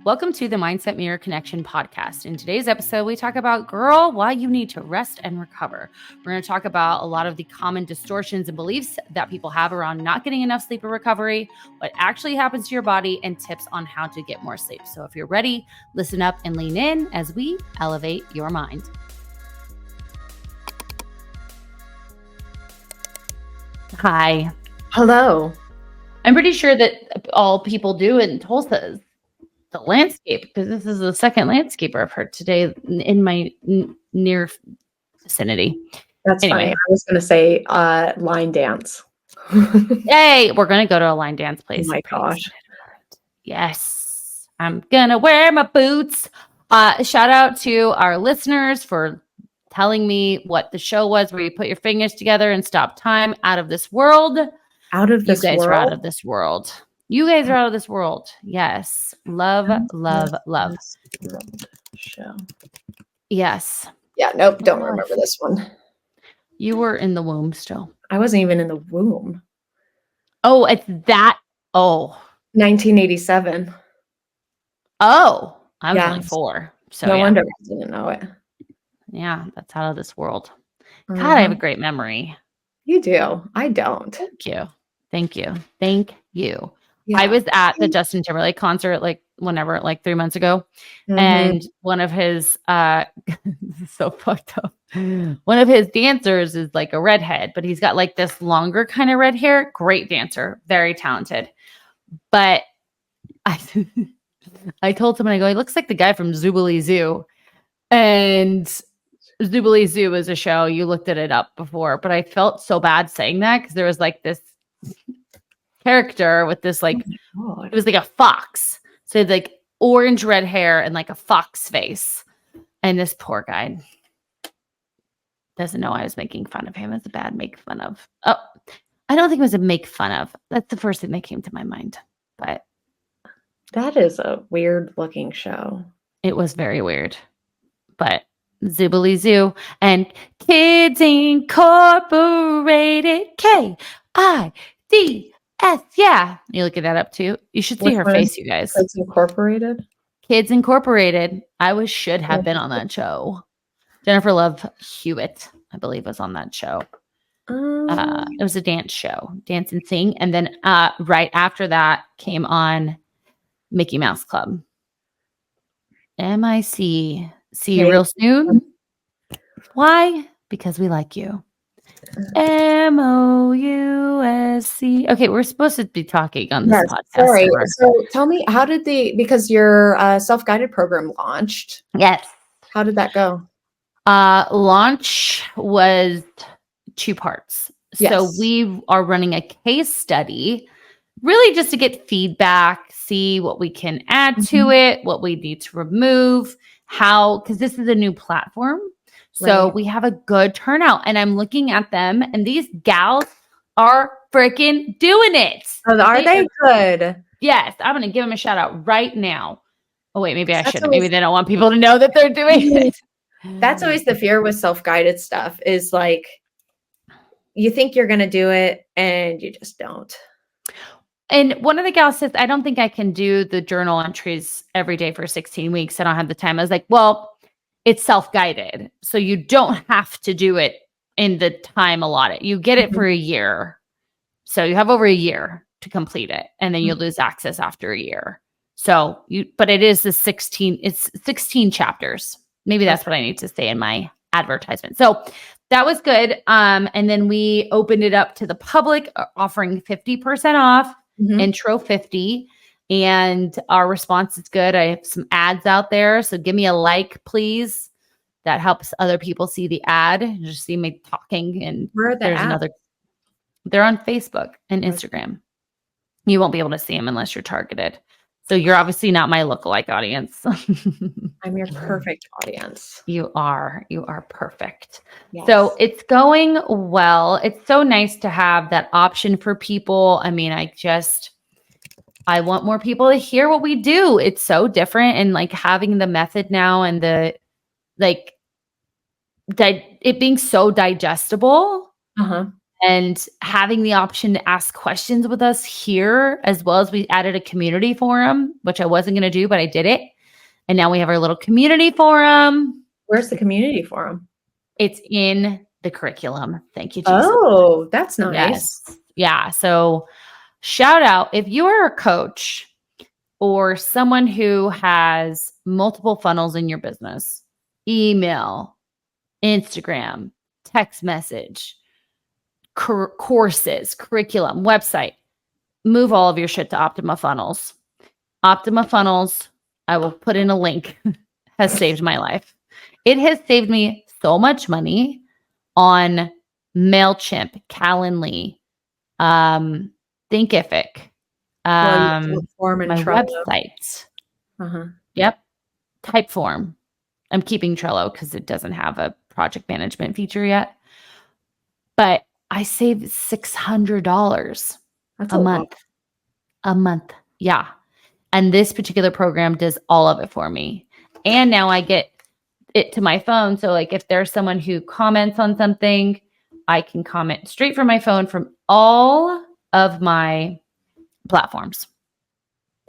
Welcome to the Mindset Mirror Connection podcast. In today's episode, we talk about, girl, why you need to rest and recover. We're going to talk about a lot of the common distortions and beliefs that people have around not getting enough sleep or recovery, what actually happens to your body, and tips on how to get more sleep. So if you're ready, listen up and lean in as we elevate your mind. Hi. Hello. I'm pretty sure that all people do in Tulsa is the landscape, because this is the second landscaper I've heard today in my near vicinity. That's anyway. Funny. I was going to say line dance. Hey, we're going to go to a line dance place. Oh my gosh. Yes. I'm going to wear my boots. Shout out to our listeners for telling me what the show was where you put your fingers together and stop time. Out of this world. Out of this world? You guys are out of this world. You guys are out of this world. Yes. Love. Show. Yes. Yeah, nope. Don't remember this one. You were in the womb still. I wasn't even in the womb. Oh, it's that. Oh. 1987. Oh. I was only 4. So no wonder I didn't know it. Yeah, that's out of this world. God, I have a great memory. You do. I don't. Thank you. Yeah. I was at the Justin Timberlake concert like 3 months ago. Mm-hmm. And one of his so fucked up. One of his dancers is like a redhead, but he's got like this longer kind of red hair. Great dancer, very talented. But I told someone, I go, he looks like the guy from Zoobilee Zoo. And Zoobilee Zoo is a show. You looked it up before, but I felt so bad saying that because there was like this character with this like it was like a fox, so it's like orange red hair and like a fox face, and this poor guy doesn't know I was making fun of him. It's a bad make fun of. Oh, I don't think it was a make fun of. That's the first thing that came to my mind. But that is a weird looking show. It was very weird. But Zoobilee Zoo and Kids Incorporated, KIDS. Yeah. You looking that up too? You should see her face, you guys. Kids Incorporated? Kids Incorporated. I should have been on that show. Jennifer Love Hewitt, I believe, was on that show. It was a dance show, Dance and Sing. And then right after that came on Mickey Mouse Club. MIC. See you real soon. Why? Because we like you. MOUSC. Okay, we're supposed to be talking on this podcast. Sorry. So tell me, how did because your self-guided program launched? Yes. How did that go? Launch was 2 parts. Yes. So we are running a case study, really just to get feedback, see what we can add to it, what we need to remove, because this is a new platform. So we have a good turnout, and I'm looking at them, and these gals are freaking doing it. Oh, are they good? Yes. I'm going to give them a shout out right now. Oh, wait, maybe I shouldn't. Maybe they don't want people to know that they're doing it. That's always the fear with self-guided stuff is like, you think you're going to do it and you just don't. And one of the gals says, I don't think I can do the journal entries every day for 16 weeks. I don't have the time. I was like, well, it's self-guided. So you don't have to do it in the time allotted. You get it for a year. So you have over a year to complete it. And then you lose access after a year. But it is it's 16 chapters. Maybe that's what I need to say in my advertisement. So that was good. And then we opened it up to the public, offering 50% off, intro 50. And our response is good. I have some ads out there. So give me a like, please. That helps other people see the ad. Just see me talking. And where are there's another. They're on Facebook and Instagram. You won't be able to see them unless you're targeted. So you're obviously not my lookalike audience. I'm your perfect audience. You are perfect. Yes. So it's going well. It's so nice to have that option for people. I mean, I want more people to hear what we do. It's so different. And like having the method now and the it being so digestible and having the option to ask questions with us here, as well as we added a community forum, which I wasn't going to do, but I did it. And now we have our little community forum. Where's the community forum? It's in the curriculum. Thank you, Jesus. Oh, that's nice. Yes. Yeah. So shout out if you are a coach or someone who has multiple funnels in your business, email, Instagram, text message, courses, curriculum, website, move all of your shit to Optima Funnels. Optima Funnels, I will put in a link, has saved my life. It has saved me so much money on MailChimp, Calendly, Thinkific, Form and my Trello. website. Uh-huh. Yep. Typeform. I'm keeping Trello because it doesn't have a project management feature yet. But I saved $600 That's a month. A month. Yeah. And this particular program does all of it for me. And now I get it to my phone. So like if there's someone who comments on something, I can comment straight from my phone from all of my platforms.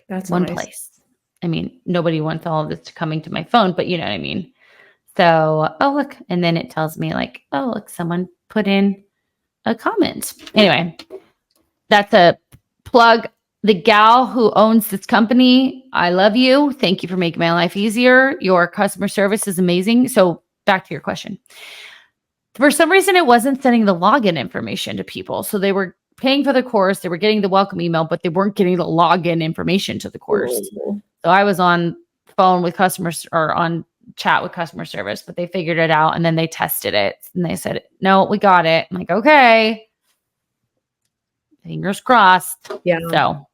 That's one nice. place. I mean, nobody wants all of this coming to my phone, but you know what I mean? So, oh, look. And then it tells me like, oh, look, someone put in a comment. Anyway, that's a plug. The gal who owns this company, I love you. Thank you for making my life easier. Your customer service is amazing. So back to your question. For some reason, it wasn't sending the login information to people. So they were paying for the course. They were getting the welcome email, but they weren't getting the login information to the course. Ooh. So I was on phone with customers or on chat with customer service, but they figured it out and then they tested it and they said, no, we got it. I'm like, okay. Fingers crossed. Yeah. So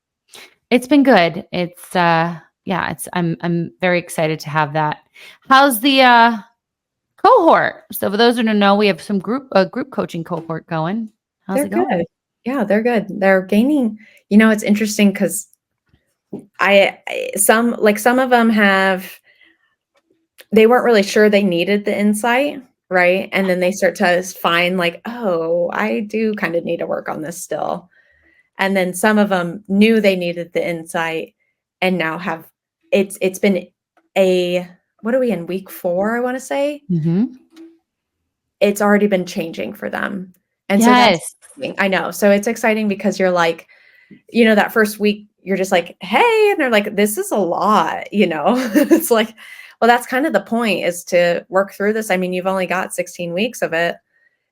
it's been good. It's I'm very excited to have that. How's the cohort? So for those who don't know, we have some group coaching cohort going. How's it going? Good. Yeah, they're good. They're gaining, it's interesting because some of them they weren't really sure they needed the insight, right? And then they start to find like, oh, I do kind of need to work on this still. And then some of them knew they needed the insight and now it's been what are we in, week 4, I want to say? Mm-hmm. It's already been changing for them. And yes. so that's, I know. So it's exciting because you're like, that first week you're just like, hey, and they're like, this is a lot, it's like, well, that's kind of the point, is to work through this. I mean, you've only got 16 weeks of it.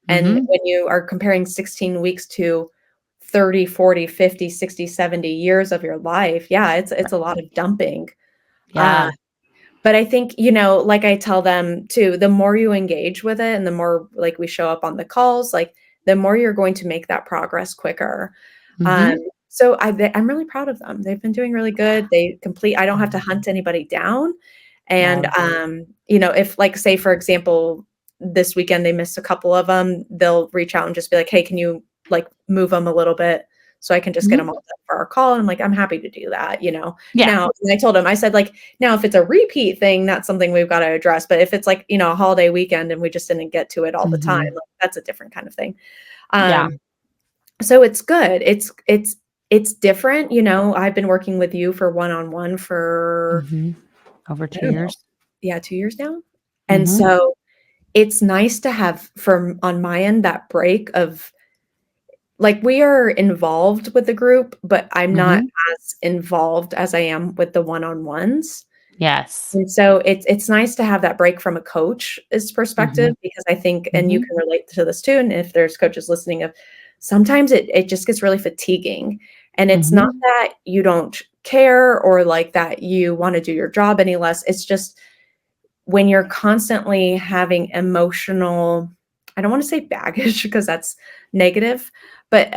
And when you are comparing 16 weeks to 30, 40, 50, 60, 70 years of your life, yeah, it's a lot of dumping. Yeah. But I think, like I tell them too, the more you engage with it and the more like we show up on the calls, like the more you're going to make that progress quicker. So I'm really proud of them. They've been doing really good. I don't have to hunt anybody down. And, if like, say, for example, this weekend, they missed a couple of them, they'll reach out and just be like, hey, can you like move them a little bit so I can just get them all set for our call? And I'm like, I'm happy to do that, Yeah. Now, and I told him, I said, like, now if it's a repeat thing, that's something we've got to address. But if it's like, a holiday weekend and we just didn't get to it all the time, like, that's a different kind of thing. So it's good. It's different. I've been working with you for one-on-one for over 2 years. Yeah, 2 years now. And so it's nice to have on my end that break of like, we are involved with the group, but I'm not as involved as I am with the one-on-ones. Yes. And so it's nice to have that break from a coach's perspective, because I think, and you can relate to this too, and if there's coaches listening, of sometimes it just gets really fatiguing. And it's not that you don't care or like that you want to do your job any less. It's just when you're constantly having emotional, I don't want to say baggage because that's negative, but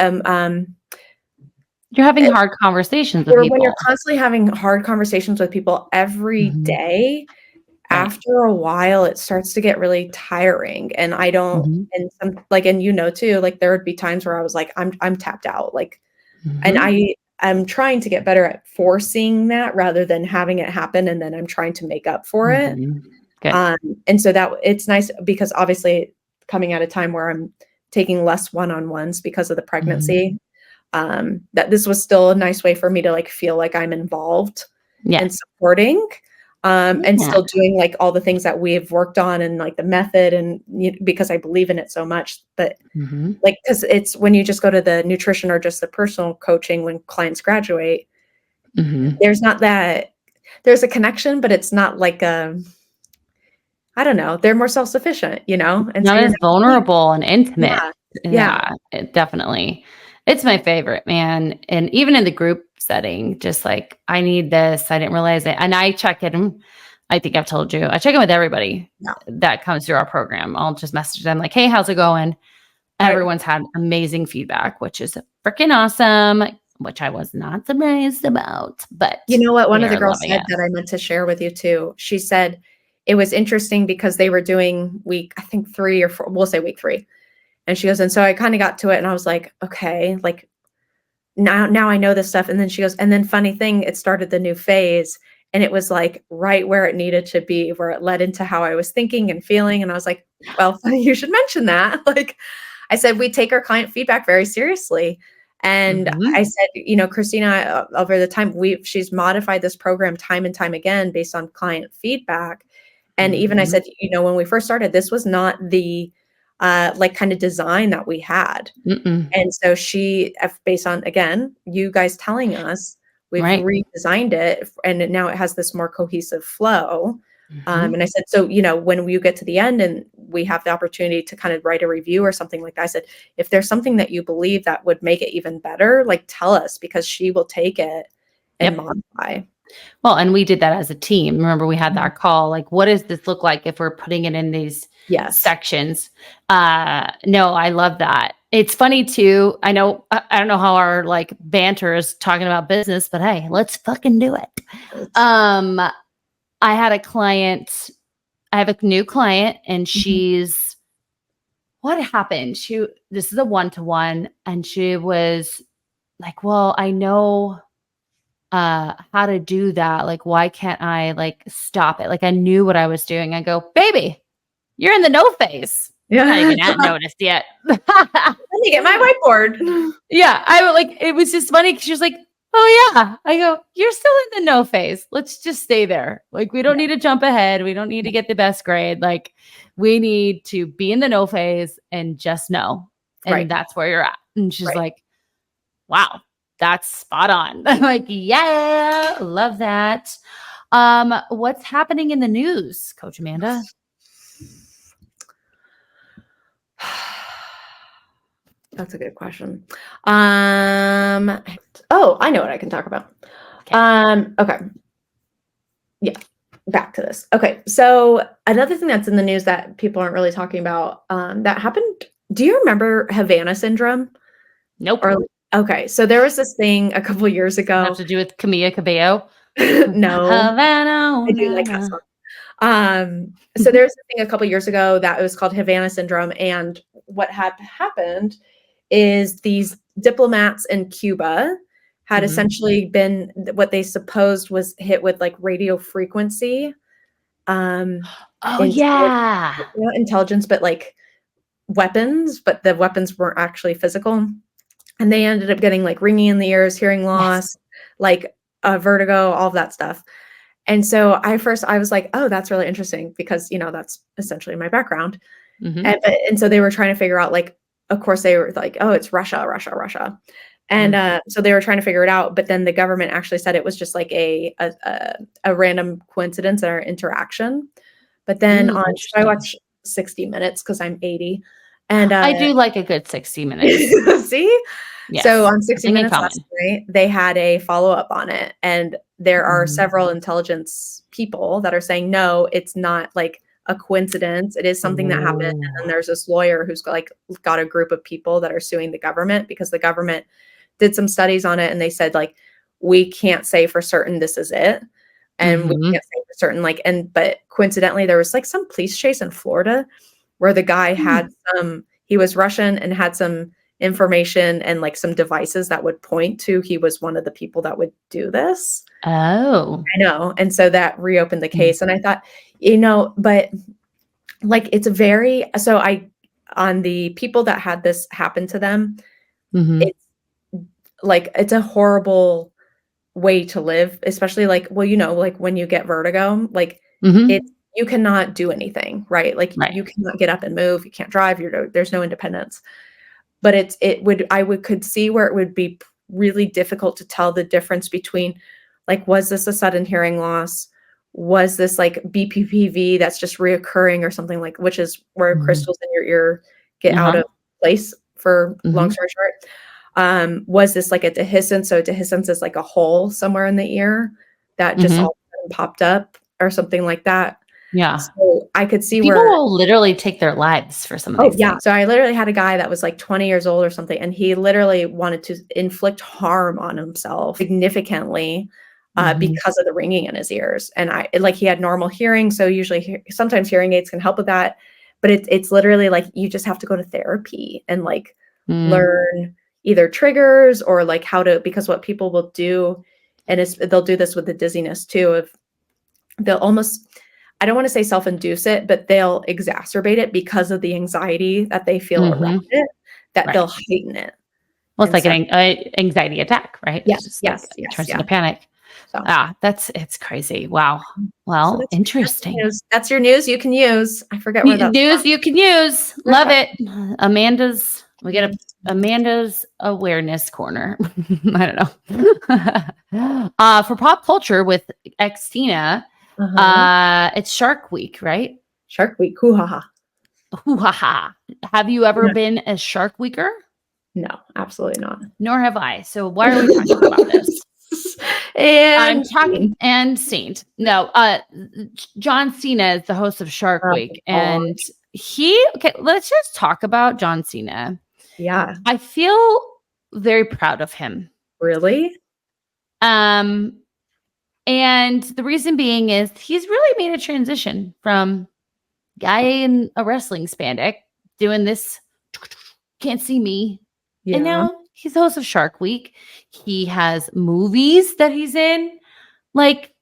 you're having hard conversations with people. When you're constantly having hard conversations with people every day, after a while, it starts to get really tiring. And I don't, and some like, and too, like there would be times where I was like, I'm tapped out, like, and I'm trying to get better at forcing that rather than having it happen. And then I'm trying to make up for it. Good. And so that it's nice because obviously coming at a time where I'm taking less one-on-ones because of the Mhm. pregnancy. That this was still a nice way for me to like feel like I'm involved Yeah. and supporting, and Yeah. still doing like all the things that we've worked on and like the method and because I believe in it so much. But Mhm. like, because it's when you just go to the nutrition or just the personal coaching when clients graduate, Mhm. there's not that there's a connection, but it's not like I don't know, they're more self-sufficient, and so Not you're as vulnerable and intimate. yeah, yeah, Yeah, definitely. It's my favorite, man. And even in the group setting, just like, I need this. I didn't realize it. And I check in. I think I've told you, I check in with everybody yeah, that comes through our program. I'll just message them like, hey, how's it going? right. Everyone's had amazing feedback, which is freaking awesome, which I was not surprised about, You but know what one of the they're girls loving said it. that I meant to share with you too? She said it was interesting because they were doing week, I think 3 or 4, we'll say week 3. And she goes, "And so I kinda got to it and I was like, okay, like now I know this stuff." And then she goes, "And then funny thing, it started the new phase and it was like right where it needed to be, where it led into how I was thinking and feeling." And I was like, "Well, you should mention that." Like I said, we take our client feedback very seriously. And I Mhm. said, Christina, over the time she's modified this program time and time again based on client feedback. And even I Mhm. said, when we first started, this was not the like kind of design that we had. Mm-mm. And so based on, again, you guys telling us, we've Right. redesigned it and now it has this more cohesive flow. Mhm. And I said, so, when you get to the end and we have the opportunity to kind of write a review or something like that, I said, if there's something that you believe that would make it even better, like tell us because she will take it and Yep. modify. Well, and we did that as a team. Remember, we had Mhm. that call, like, what does this look like if we're putting it in these Yes. sections? No, I love that. It's funny too. I know, I don't know how our like banter is talking about business, but hey, let's fucking do it. It's Um, I had a client, I have a new client, and mhm. what happened? This is a one-to-one, and she was like, well, I know how to do that. Like, why can't I like stop it? Like, I knew what I was doing. I go, baby, you're in the no phase. We're not Yeah. even at notice yet. Let me get my whiteboard. Yeah, I would like it was just funny because she was like, oh yeah. I go, you're still in the no phase. Let's just stay there. Like, we don't need to jump ahead. We don't need to get the best grade. Like, we need to be in the no phase and just know. And Right. that's where you're at. And she's Right. like, wow, that's spot on. I'm like, yeah, love that. What's happening in the news, Coach Amanda? That's a good question. Oh, I know what I can talk about. Okay. Yeah. Back to this. Okay. So another thing that's in the news that people aren't really talking about, that happened. Do you remember Havana syndrome? Nope. Or okay. So there was this thing a couple years Have ago. to do with Camilla Cabello. No, Havana, I do like that na, song. So there was a thing a couple years ago that was called Havana syndrome, and what had happened is these diplomats in Cuba had Mhm. essentially been what they supposed was hit with like radio frequency, Oh intelligence, yeah. not intelligence, but like weapons, but the weapons weren't actually physical. And they ended up getting like ringing in the ears, hearing Yes. loss, like vertigo, all of that stuff. And so I was like, oh, that's really interesting because, that's essentially my background. Mhm. And so they were trying to figure out, like, of course, they were like, "Oh, it's Russia, Russia, Russia." And, Mm. so they were trying to figure it out, but then the government actually said it was just like a random coincidence or interaction. But then so I Interesting. watched 60 Minutes because 'cause I'm 80, and, I do like a good 60 minutes. see? So Yes. on 60 Something in Minutes last common. night, they had a follow-up on it, and there are Mhm. several intelligence people that are saying, "No, it's not, like, a coincidence. It is something that happened," and Oh. then there's this lawyer who's got a group of people that are suing the government because the government did some studies on it, and they said, like, "We can't say for certain this is it, and we Mhm. can't say for certain," like but coincidentally, there was, like, some police chase in Florida where the guy Hmm. had he was Russian and had some information and, like, some devices that would point to he was one of the people that would do this. Oh. I know, and so that reopened the Mm. case, and I thought, but, like, it's very so on the people that had this happen to them, Mhm. it's like, it's a horrible way to live, especially like, well, like when you get vertigo, like Mhm. it's you cannot do anything, right? Like Right. you cannot get up and move, you can't drive, there's no independence. But I would could see where it would be really difficult to tell the difference between, like, was this a sudden hearing loss? Was this like BPPV that's just reoccurring or something, like, which is where Mhm. crystals in your ear get out Uh-huh. of place, for long Mhm. story short. Was this like a dehiscence? So dehiscence is like a hole somewhere in the ear that just all Mhm. of a sudden popped up or something like that. Yeah. So I could see People where. will literally take their lives for some of Oh, these yeah. things. So I literally had a guy that was like 20 years old or something, and he literally wanted to inflict harm on himself significantly, Mhm. because of the ringing in his ears. And like, he had normal hearing, so usually sometimes hearing aids can help with that, but it's literally like you just have to go to therapy and like Mm. learn either triggers or like how to, because what people will do, and they'll do this with the dizziness too, of they'll almost, I don't want to say self-induce it, but they'll exacerbate it because of the anxiety that they feel around Mhm. it, that Right. they'll heighten it Well, it's like instead. an anxiety attack, right? It's Yes, just like yes, it yes, turns yeah. into panic. So It's crazy. Wow. so Well, that's your interesting. news. That's your news you can use. I forget where that's News you can use. from. Love it. We get a Yes. Amanda's awareness corner. I don't know. For pop culture with Xtina, Uh-huh. it's Shark Week, right? Shark Week. Hoo ha ha. Hoo ha ha. Have you ever Yeah. been a Shark Weeker? No, absolutely not. Nor have I. So why are we talking about this? I'm And talking and Saint. No, John Cena is the host of Shark oh Week, my and gosh. okay, let's just talk about John Cena. Yeah. I feel very proud of him. Really? Um, and the reason being is he's really made a transition from guy in a wrestling spandex doing this, can't see me. And Yeah. now he's the host of Shark Week. He has movies that he's in. Like,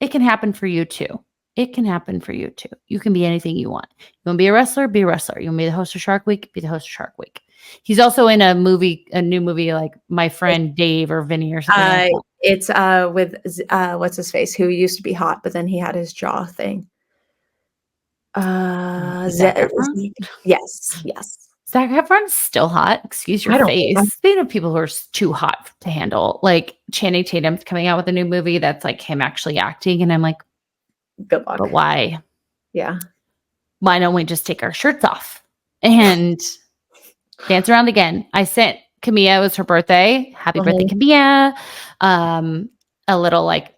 it can happen for you too. It can happen for you too. You can be anything you want. You want to be a wrestler? Be a wrestler. You want to be the host of Shark Week? Be the host of Shark Week. He's also in a new movie like My Friend Dave or Vinny or something like that. It's with what's his face, who used to be hot, but then he had his jaw thing. Zac Efron? Yes, yes. Zac Efron's still hot. Excuse your I don't face. Speaking of people who are too hot to handle, like Channing Tatum's coming out with a new movie that's like him actually acting, and I'm like, good luck. but why? Yeah. Why don't we just take our shirts off and dance around again? I sent Camilla, it was her birthday. Happy birthday, Uh-huh. Camilla. A little like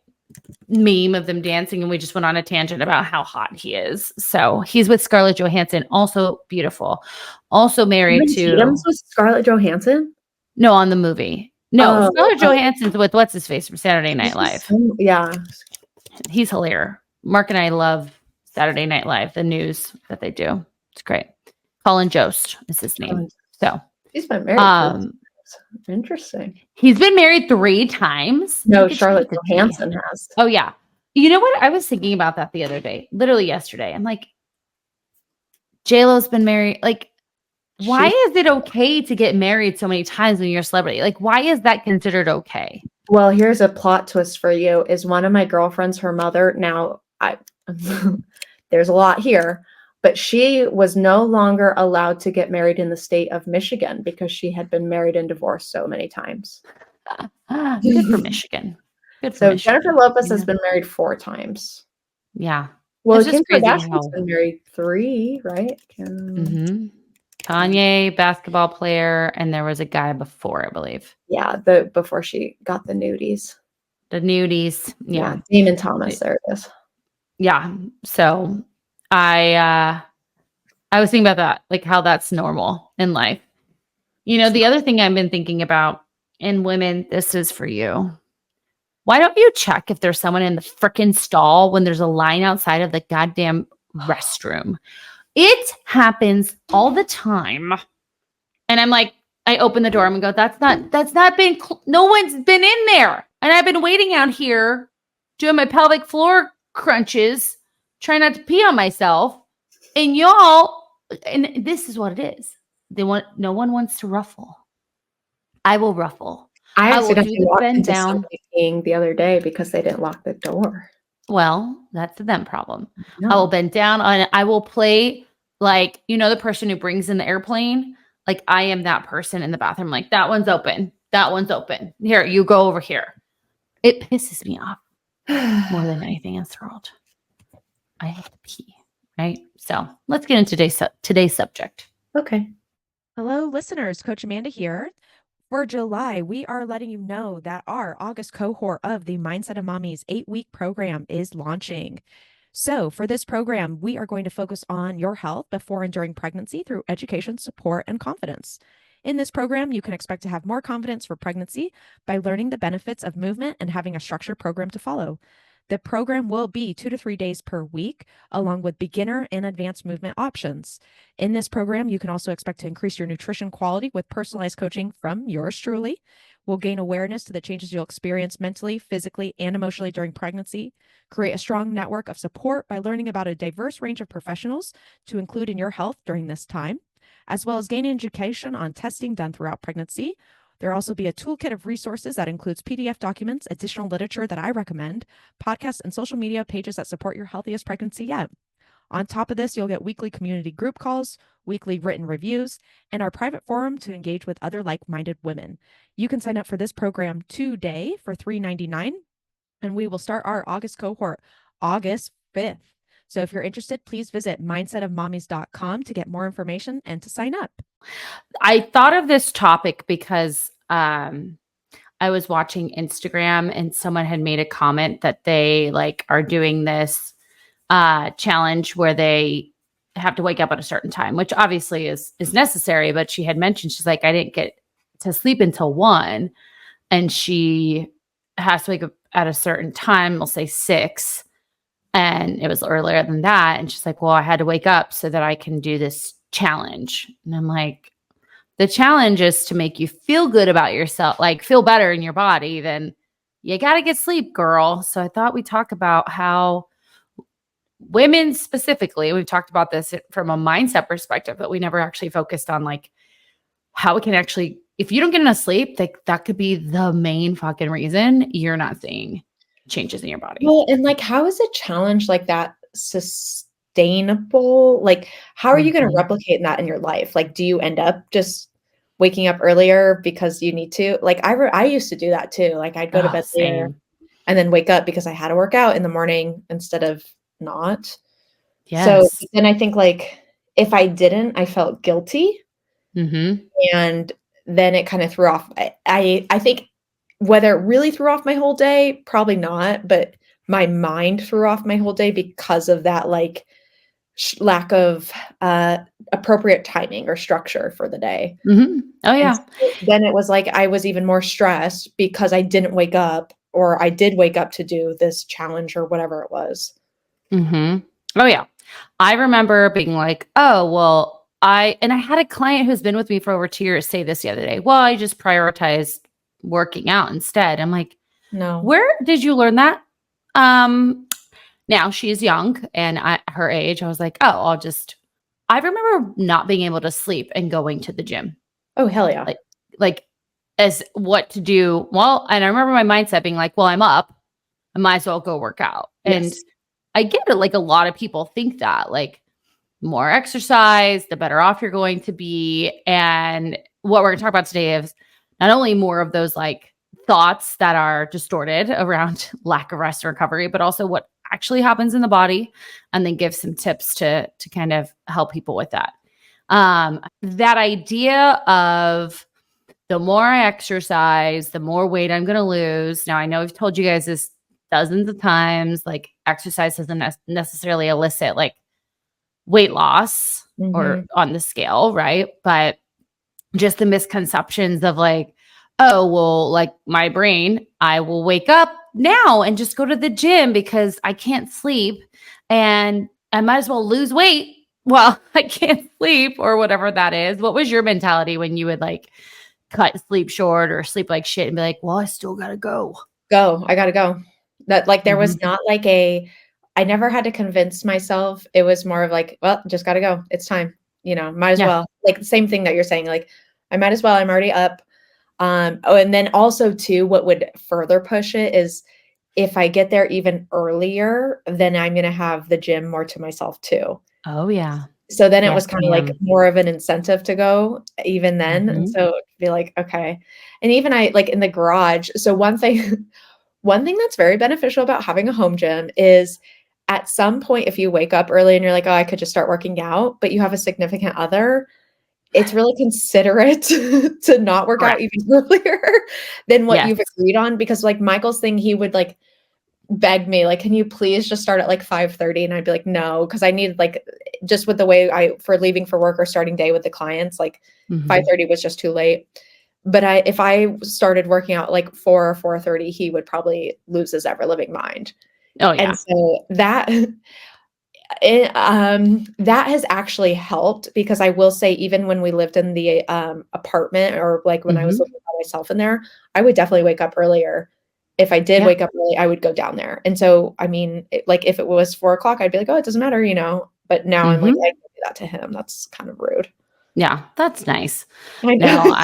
meme of them dancing, and we just went on a tangent about how hot he is. So he's with Scarlett Johansson, also beautiful, also married Even to Tatum's with Scarlett Johansson? no on the movie. No, Oh, Scarlett oh, Johansson's with what's his face from Saturday Night she's just Live. so yeah. He's hilarious. Mark and I love Saturday Night Live, the news that they do. It's great. Colin Jost is his name. So She's been married 3 times. um Interesting. he's been married 3 times. No, Look at you Charlotte with the T. Johansson has. Oh yeah. You know what? I was thinking about that the other day, literally yesterday. I'm like, JLo's been married. Like, why She's is it okay to get married so many times when you're a celebrity? Like, why is that considered okay? Well, here's a plot twist for you. Is one of my girlfriends, her mother, now I there's a lot here, but she was no longer allowed to get married in the state of Michigan because she had been married and divorced so many times. Good for Michigan. Good for So Michigan. Jennifer Lopez has Yeah. been married 4 times. Yeah. Well, It's Kim just crazy Kardashian's how been married 3, right? Kanye, basketball player, and there was a guy before, I believe. Yeah, before she got the nudies. The nudies. Yeah. Damon Thomas, there it is. Yeah. So I was thinking about that, like how that's normal in life. You know, the other thing I've been thinking about, and women, this is for you. Why don't you check if there's someone in the freaking stall when there's a line outside of the goddamn restroom? It happens all the time. And I'm like, I open the door and go, that's not been, no one's been in there. And I've been waiting out here doing my pelvic floor crunches, trying not to pee on myself. And y'all And this is what it is. No one wants to ruffle. I will ruffle. I I will do accidentally the walked bend into down. somebody peeing the other day because they didn't lock the door. Well, that's a them problem. I will No. bend down on it. I will play like, the person who brings in the airplane. Like I am that person in the bathroom. Like that one's open. That one's open. Here, you go over here. It pisses me off more than anything in this world. I have to pee, right? So let's get into today's subject. Okay. Hello, listeners. Coach Amanda here. For July, we are letting you know that our August cohort of the Mindset of Mommies 8-week program is launching. So, for this program, we are going to focus on your health before and during pregnancy through education, support, and confidence. In this program, you can expect to have more confidence for pregnancy by learning the benefits of movement and having a structured program to follow. The program will be 2 to 3 days per week, along with beginner and advanced movement options. In this program, you can also expect to increase your nutrition quality with personalized coaching from yours truly. We'll gain awareness to the changes you'll experience mentally, physically, and emotionally during pregnancy, create a strong network of support by learning about a diverse range of professionals to include in your health during this time, as well as gain education on testing done throughout pregnancy. There'll also be a toolkit of resources that includes PDF documents, additional literature that I recommend, podcasts, and social media pages that support your healthiest pregnancy yet. On top of this, you'll get weekly community group calls, weekly written reviews, and our private forum to engage with other like-minded women. You can sign up for this program today for $3.99, and we will start our August cohort August 5th. So if you're interested, please visit mindsetofmommies.com to get more information and to sign up. I thought of this topic because I was watching Instagram and someone had made a comment that they are doing this challenge where they have to wake up at a certain time, which obviously is necessary. But she had mentioned, she's like, I didn't get to sleep until 1, and she has to wake up at a certain time. We'll say 6, and it was earlier than that. And she's like, well, I had to wake up so that I can do this challenge. And I'm like, the challenge is to make you feel good about yourself, like feel better in your body. Then you got to get sleep, girl. So I thought we'd talk about how women specifically, we've talked about this from a mindset perspective, but we never actually focused on how we can actually, if you don't get enough sleep, that could be the main fucking reason you're not seeing changes in your body. Well, and how is a challenge like that sustainable? How are you going to replicate that in your life? Do you end up just waking up earlier because you need to? I used to do that too. I'd go to bed later and then wake up because I had to work out in the morning instead of not. Yes. So then I think if I didn't, I felt guilty. Mm-hmm. And then it kind of threw off. I think whether it really threw off my whole day, probably not, but my mind threw off my whole day because of that lack of appropriate timing or structure for the day. Mm-hmm. Oh yeah. So then it was I was even more stressed because I didn't wake up, or I did wake up to do this challenge or whatever it was. Mm-hmm. Oh yeah. I remember being like, oh, well, I had a client who's been with me for over 2 years say this the other day. Well, I just prioritized working out instead. I'm like, no, where did you learn that? Now she's young, and her age, I was like, oh, I remember not being able to sleep and going to the gym. Oh, hell yeah. Like as what to do. Well, and I remember my mindset being like, well, I'm up, I might as well go work out. Yes. And I get it. A lot of people think that more exercise, the better off you're going to be. And what we're going to talk about today is not only more of those thoughts that are distorted around lack of rest and recovery, but also what actually happens in the body, and then give some tips to kind of help people with that. That idea of the more I exercise, the more weight I'm going to lose. Now, I know I've told you guys this dozens of times, exercise doesn't necessarily elicit weight loss or on the scale, right? But just the misconceptions of oh, well, my brain, I will wake up now and just go to the gym because I can't sleep, and I might as well lose weight while I can't sleep, or whatever that is. What was your mentality when you would cut sleep short or sleep like shit and be like, well, I still gotta go? I gotta go. That there was not I never had to convince myself. It was more of well, just gotta go. It's time. might as Yeah. well. Like the same thing that you're saying, like, I might as well, I'm already up. And then also too, what would further push it is if I get there even earlier, then I'm going to have the gym more to myself too. Oh, yeah. So then it Yes, was kind of like ma'am. more of an incentive to go even then. And Mhm. so it'd be like, okay. And even I like in the garage. So one thing, one thing that's very beneficial about having a home gym is at some point, if you wake up early and you're like, oh, I could just start working out, but you have a significant other, it's really considerate to not work out Correct. even earlier than what Yes. you've agreed on. Because like Michael's thing, he would like beg me, like, can you please just start at like 5:30? And I'd be like, no, because I needed like just with the way for leaving for work or starting day with the clients, like Mhm. 5:30 was just too late. But if I started working out like 4 or 4:30, he would probably lose his ever living mind. Oh, yeah. And so that that has actually helped because I will say even when we lived in the apartment or like when I was Mhm. living by myself in there, I would definitely wake up earlier. If I did Yeah. wake up early, I would go down there. And so, I mean, like if it was 4 o'clock, I'd be like, oh, it doesn't matter, But now I'm like, Mhm. I can do that to him. That's kind of rude. Yeah, that's nice. I know. No,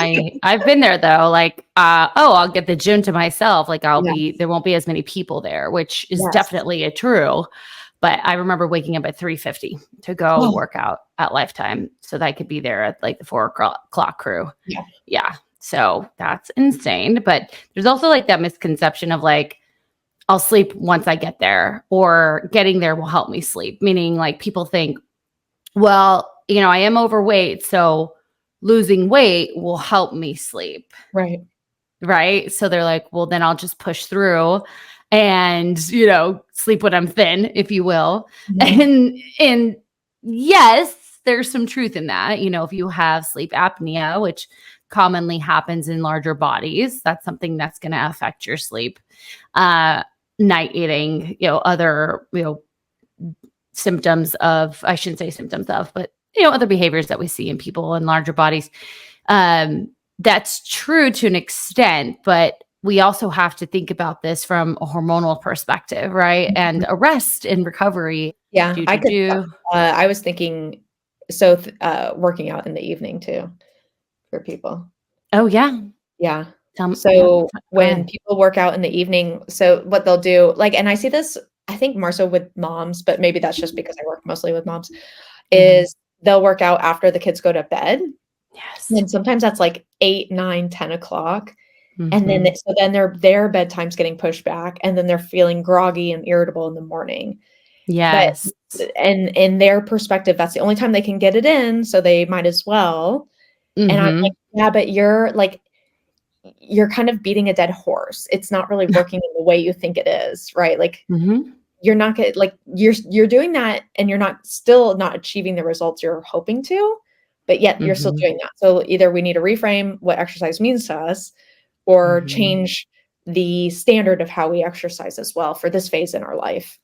I've been there though, like, I'll get the gym to myself, like, Yes. there won't be as many people there, which is Yes. definitely a true, but I remember waking up at 3:50 to go Oh, work out at Lifetime so that I could be there at, like, the 4 o'clock crew. yeah. Yeah, so that's insane, but there's also, like, that misconception of, like, I'll sleep once I get there, or getting there will help me sleep, meaning, like, people think, well, I am overweight, so losing weight will help me sleep, Right. right? So they're like, well, then I'll just push through and, sleep when I'm thin, if you will. Mhm. And yes, there's some truth in that. If you have sleep apnea, which commonly happens in larger bodies, that's something that's going to affect your sleep. Night eating, other, symptoms of, I shouldn't say symptoms of, but other behaviors that we see in people in larger bodies. That's true to an extent, but we also have to think about this from a hormonal perspective, right? And a rest and recovery. Yeah, Do I do could, do. I was thinking, so, working out in the evening too for people. Oh yeah. Yeah. Yeah. So Go when ahead. people work out in the evening, so what they'll do, like, and I see this, I think more so with moms, but maybe that's just because I work mostly with moms, Mhm. is they'll work out after the kids go to bed. Yes. And sometimes that's like 8, 9, 10 o'clock. And then, Mhm. so then their bedtime's getting pushed back and then they're feeling groggy and irritable in the morning. But Yes. and in their perspective, that's the only time they can get it in, so they might as well. And I'm like, Mhm. yeah, but you're kind of beating a dead horse. It's not really working in the way you think it is, right? Like Mhm. you're not gonna like you're doing that and you're still not achieving the results you're hoping to, but yet you're still Mhm. doing that. So either we need to reframe what exercise means to us or Mhm. change the standard of how we exercise as well for this phase in our life.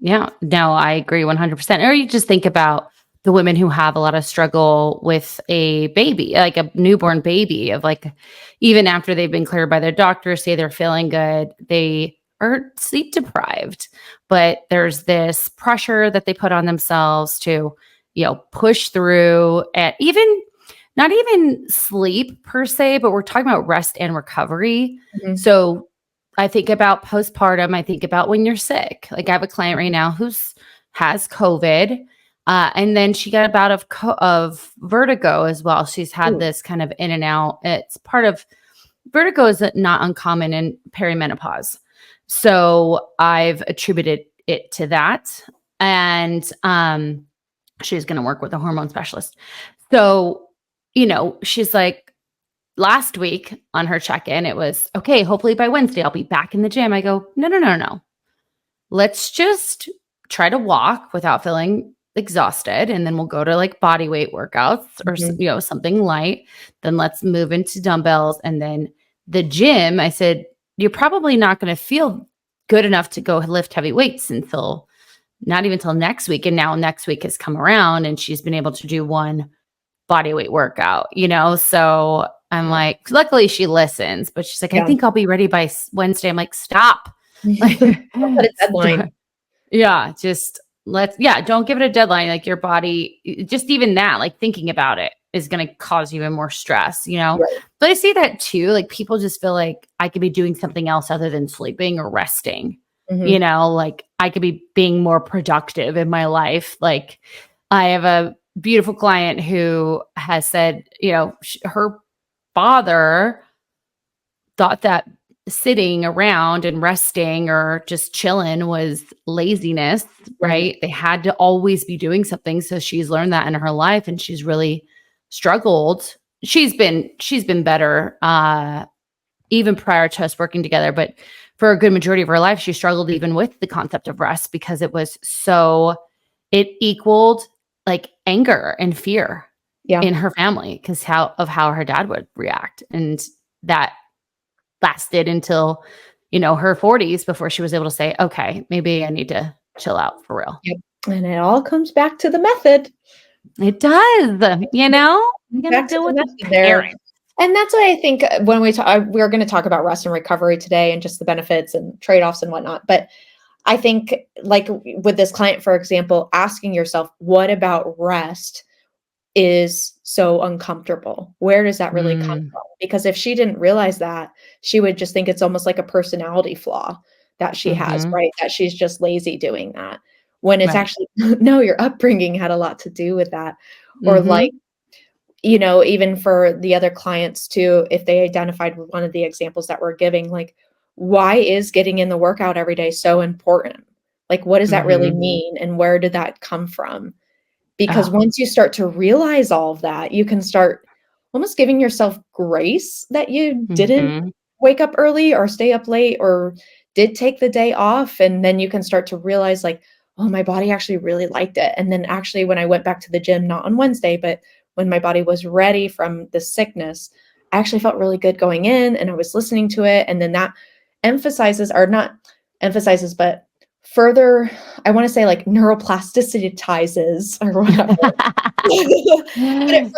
Yeah, no, I agree 100%. Or you just think about the women who have a lot of struggle with a baby, like a newborn baby, of like, even after they've been cleared by their doctor, say they're feeling good, they are sleep deprived. But there's this pressure that they put on themselves to, push through, and even not even sleep per se, but we're talking about rest and recovery. Mhm. So I think about postpartum. I think about when you're sick. Like I have a client right now has COVID, and then she got a bout of vertigo as well. She's had Ooh, this kind of in and out. It's part of vertigo is not uncommon in perimenopause, so I've attributed it to that. And she's going to work with a hormone specialist. So she's like, last week on her check-in, it was, okay, hopefully by Wednesday, I'll be back in the gym. I go, no, no, no, no. Let's just try to walk without feeling exhausted. And then we'll go to like body weight workouts or, mhm. something light. Then let's move into dumbbells. And then the gym, I said, you're probably not going to feel good enough to go lift heavy weights until not even till next week. And now next week has come around and she's been able to do one body weight workout, So I'm Yeah. like, luckily she listens, but she's like, I Yeah. think I'll be ready by Wednesday. I'm like, stop. Like, Don't put a stop. deadline. Yeah, just don't give it a deadline. Like your body, just even that, like thinking about it is going to cause even more stress, Right. But I see that too. Like people just feel like I could be doing something else other than sleeping or resting, like I could be being more productive in my life. Like I have a beautiful client who has said, her father thought that sitting around and resting or just chilling was laziness, right? They had to always be doing something. So she's learned that in her life and she's really struggled. She's been better even prior to us working together, but for a good majority of her life, she struggled even with the concept of rest because it equaled like anger and fear in her family because how her dad would react. And that lasted until, her 40s before she was able to say, okay, maybe I need to chill out for real. Yep. And it all comes back to the method. It does, you Back to the method there. And that's why I think when we're going to talk about rest and recovery today and just the benefits and trade-offs and whatnot. But I think like with this client, for example, asking yourself, what about rest is so uncomfortable? Where does that really come from? Because if she didn't realize that, she would just think it's almost like a personality flaw that she has, right? That she's just lazy doing that. When it's actually, no, your upbringing had a lot to do with that. Or like, even for the other clients too, if they identified with one of the examples that we're giving, like, why is getting in the workout every day so important? Like, what does that really mean? And where did that come from? Because once you start to realize all of that, you can start almost giving yourself grace that you didn't wake up early or stay up late or did take the day off. And then you can start to realize like, oh, my body actually really liked it. And then actually when I went back to the gym, not on Wednesday, but when my body was ready from the sickness, I actually felt really good going in and I was listening to it. And then that but further, I want to say like neuroplasticitizes or whatever.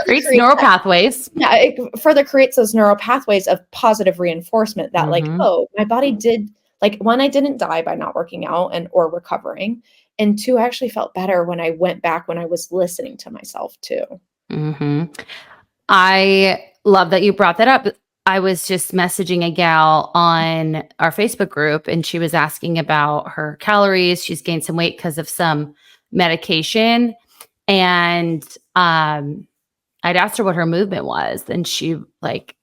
Creates neural pathways. Yeah, it further creates those neural pathways of positive reinforcement that like, oh, my body did, like, one, I didn't die by not working out or recovering. And two, I actually felt better when I went back, when I was listening to myself too. I love that you brought that up. I was just messaging a gal on our Facebook group and she was asking about her calories. She's gained some weight because of some medication. And I'd asked her what her movement was. And she like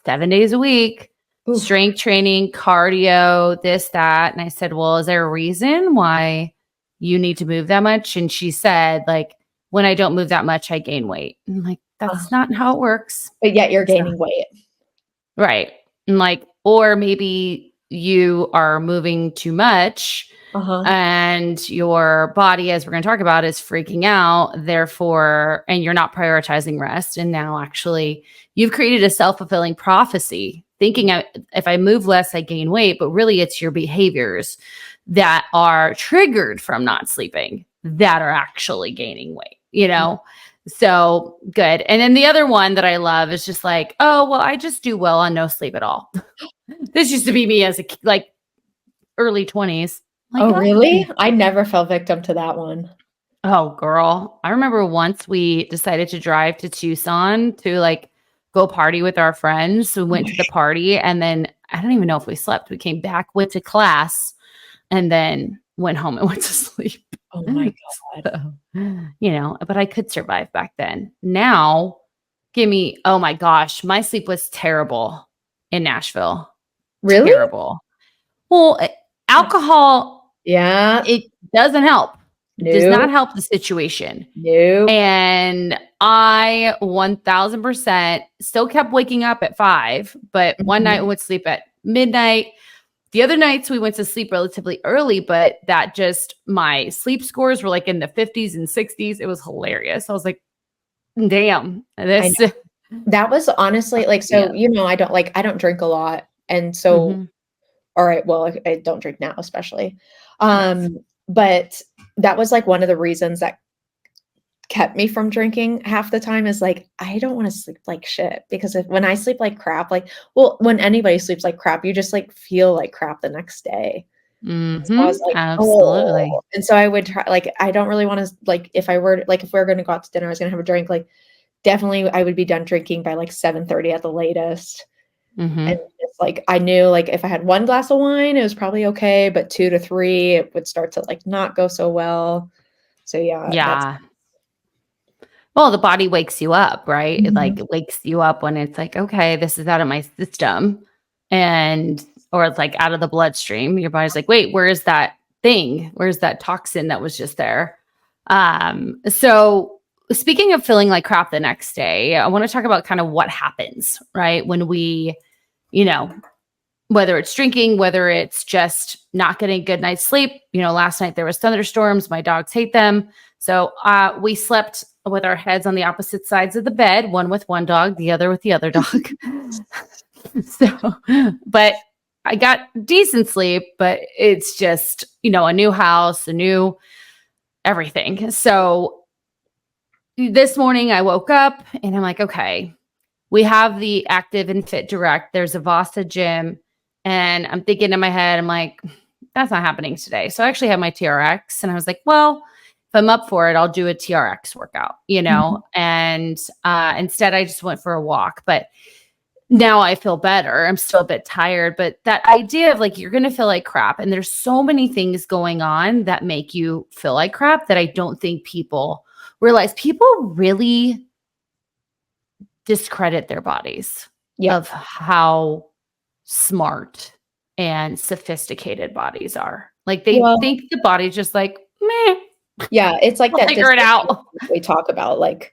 7 days a week, strength training, cardio, this, that. And I said, well, is there a reason why you need to move that much? And she said, like, when I don't move that much, I gain weight. I'm like, that's not how it works. But yet you're gaining weight. Right. And like, or maybe you are moving too much and your body, as we're going to talk about, is freaking out. Therefore, and you're not prioritizing rest. And now actually you've created a self-fulfilling prophecy thinking if I move less, I gain weight, but really it's your behaviors that are triggered from not sleeping that are actually gaining weight, So good. And then the other one that I love is just like, oh, well, I just do well on no sleep at all. This used to be me as early 20s. Like, oh, really? I never fell victim to that one. Oh, girl. I remember once we decided to drive to Tucson to go party with our friends. So we went to the party and then I don't even know if we slept. We came back, went to class, and then went home and went to sleep. Oh my God. So, but I could survive back then. Now, oh my gosh, my sleep was terrible in Nashville. Really? Terrible. Well, alcohol, it doesn't help. It does not help the situation. No. And I 1000% still kept waking up at 5, but one night we would sleep at midnight. The other nights we went to sleep relatively early, but that just my sleep scores were like in the 50s and 60s. It was hilarious. I was like, damn, this. That was honestly I don't drink a lot. And so, all right, well, I don't drink now, especially. But that was like one of the reasons that kept me from drinking half the time is like, I don't want to sleep like shit because when I sleep like crap, when anybody sleeps like crap, you just feel like crap the next day. So I was like, Absolutely. oh, and so I would try, like, I don't really want to, like, if we were going to go out to dinner, I was going to have a drink, like, definitely I would be done drinking by like 7:30 at the latest. And it's like, I knew, like, if I had one glass of wine, it was probably okay, but 2 to 3, it would start to like not go so well. So yeah, that's Yeah. Well, the body wakes you up, right? It like Mhm. wakes you up when it's like, okay, this is out of my system. And, or it's like out of the bloodstream. Your body's like, wait, where is that thing? Where's that toxin that was just there? So speaking of feeling like crap the next day, I want to talk about kind of what happens, right? When we, you know, whether it's drinking, whether it's just not getting a good night's sleep. Last night there was thunderstorms. My dogs hate them. So we slept with our heads on the opposite sides of the bed, one with one dog, the other with the other dog. So, but I got decent sleep, but it's just, a new house, a new everything. So this morning I woke up and I'm like, okay, we have the Active and Fit Direct. There's a Vasa gym. And I'm thinking in my head, I'm like, that's not happening today. So I actually have my TRX and I was like, well, if I'm up for it, I'll do a TRX workout, and instead I just went for a walk. But now I feel better. I'm still a bit tired, but that idea of like, you're going to feel like crap. And there's so many things going on that make you feel like crap that I don't think people realize. People really discredit their bodies of how smart and sophisticated bodies are. Like they Well, think the body's just like, meh, yeah, it's like I'll that figure it out. we talk about, like,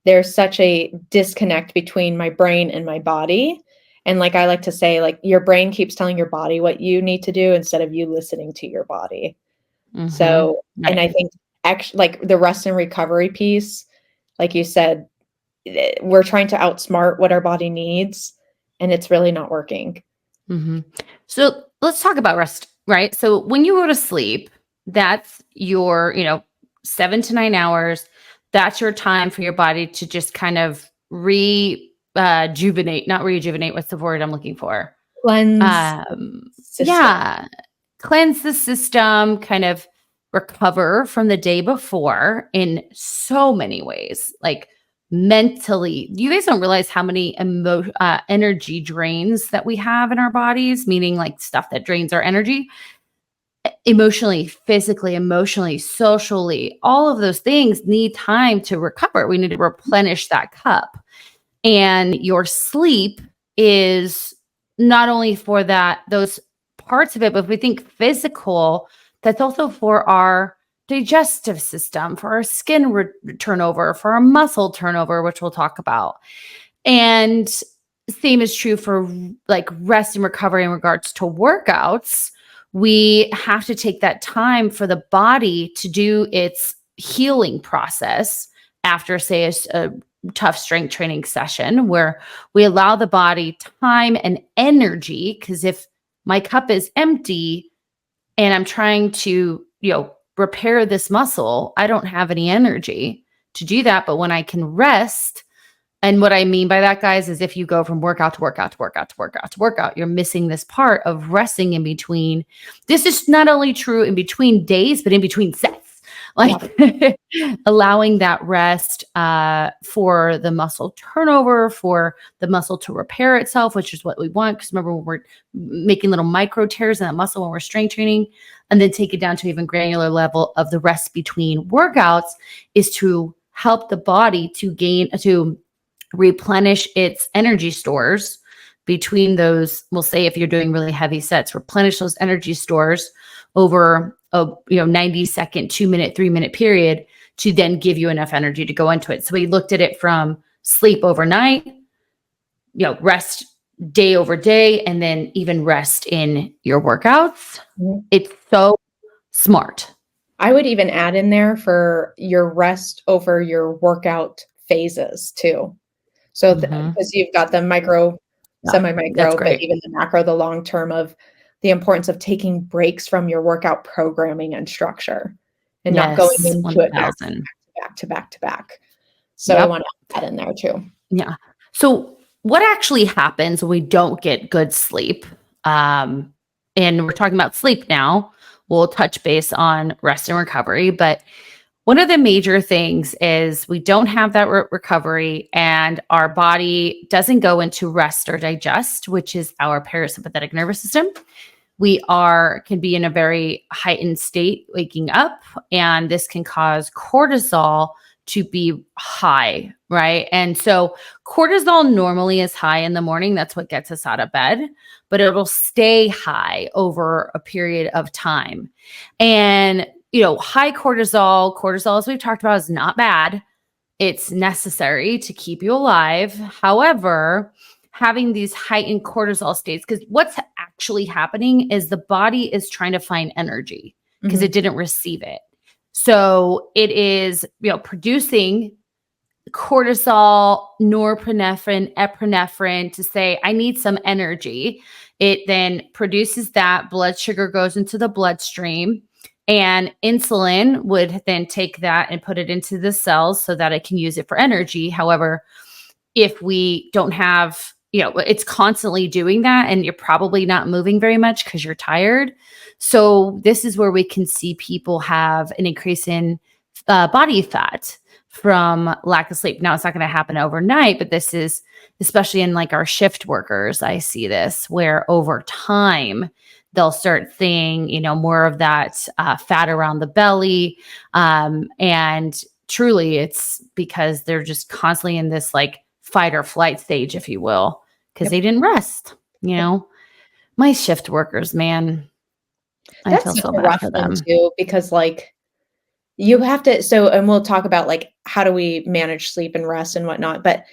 there's such a disconnect between my brain and my body. And like I like to say, like, your brain keeps telling your body what you need to do instead of you listening to your body. So, and I Right. think actually, like, the rest and recovery piece, like you said, we're trying to outsmart what our body needs, and it's really not working. So let's talk about rest, right? So when you go to sleep, that's your, 7 to 9 hours. That's your time for your body to just kind of rejuvenate, not rejuvenate. What's the word I'm looking for? Cleanse system. Yeah, cleanse the system, kind of recover from the day before in so many ways. Like mentally, you guys don't realize how many energy drains that we have in our bodies, meaning like stuff that drains our energy emotionally, physically, emotionally, socially. All of those things need time to recover. We need to replenish that cup. And your sleep is not only for those parts of it, but if we think physical, that's also for our digestive system, for our skin turnover, for our muscle turnover, which we'll talk about. And same is true for like rest and recovery in regards to workouts. We have to take that time for the body to do its healing process after, say, a tough strength training session where we allow the body time and energy. Because if my cup is empty and I'm trying to, repair this muscle, I don't have any energy to do that. But when I can rest, and what I mean by that, guys, is if you go from workout to workout to workout to workout to workout, you're missing this part of resting in between. This is not only true in between days, but in between sets. Like allowing that rest for the muscle turnover, for the muscle to repair itself, which is what we want. Because remember, when we're making little micro tears in that muscle when we're strength training, and then take it down to even granular level of the rest between workouts is to help the body to replenish its energy stores between those. We'll say if you're doing really heavy sets, replenish those energy stores over a 90-second, 2-minute, 3-minute period to then give you enough energy to go into it. So we looked at it from sleep overnight, rest day over day, and then even rest in your workouts. It's so smart. I would even add in there for your rest over your workout phases too. So because you've got the micro, semi-micro, but even the macro, the long term of the importance of taking breaks from your workout programming and structure and not going into it back to back. So I want to add in there too. Yeah. So what actually happens when we don't get good sleep? and we're talking about sleep now. We'll touch base on rest and recovery, but one of the major things is we don't have that recovery, and our body doesn't go into rest or digest, which is our parasympathetic nervous system. We can be in a very heightened state waking up, and this can cause cortisol to be high, right? And so cortisol normally is high in the morning. That's what gets us out of bed, but it'll stay high over a period of time. And, high cortisol, as we've talked about, is not bad. It's necessary to keep you alive. However, having these heightened cortisol states, because what's actually happening is the body is trying to find energy because it didn't receive it. So it is, producing cortisol, norepinephrine, epinephrine to say, I need some energy. It then produces that. Blood sugar goes into the bloodstream, and insulin would then take that and put it into the cells so that it can use it for energy. However, if we don't have, it's constantly doing that, and you're probably not moving very much because you're tired. So this is where we can see people have an increase in body fat from lack of sleep. Now, it's not going to happen overnight, but this is, especially in like our shift workers, I see this where over time they'll start seeing, more of that fat around the belly. And truly it's because they're just constantly in this like fight or flight stage, if you will, because they didn't rest. My shift workers, man, I feel so bad for them too, because like you have to, and we'll talk about like, how do we manage sleep and rest and whatnot, but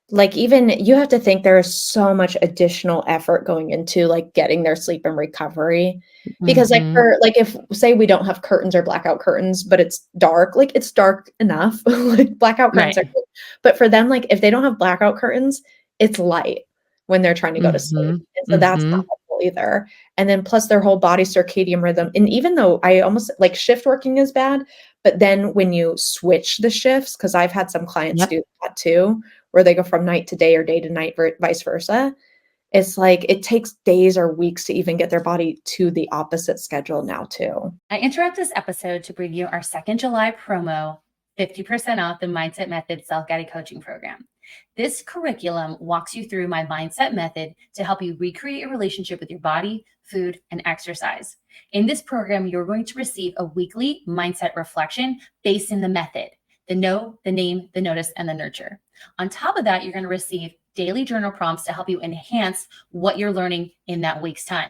like, even you have to think there is so much additional effort going into like getting their sleep and recovery, because like if say we don't have curtains or blackout curtains, but it's dark, like it's dark enough, like blackout curtains are good. But for them, like if they don't have blackout curtains, it's light when they're trying to go to sleep. And so that's not helpful either. And then plus their whole body circadian rhythm. And even though I almost like shift working is bad, but then when you switch the shifts, because I've had some clients do that too, where they go from night to day or day to night, vice versa. It's like it takes days or weeks to even get their body to the opposite schedule now too. I interrupt this episode to bring you our 2nd July promo, 50% off the Mindset Method Self-Guided Coaching Program. This curriculum walks you through my mindset method to help you recreate a relationship with your body, food, and exercise. In this program, you're going to receive a weekly mindset reflection based in the method: the know, the name, the notice, and the nurture. On top of that, you're going to receive daily journal prompts to help you enhance what you're learning in that week's time.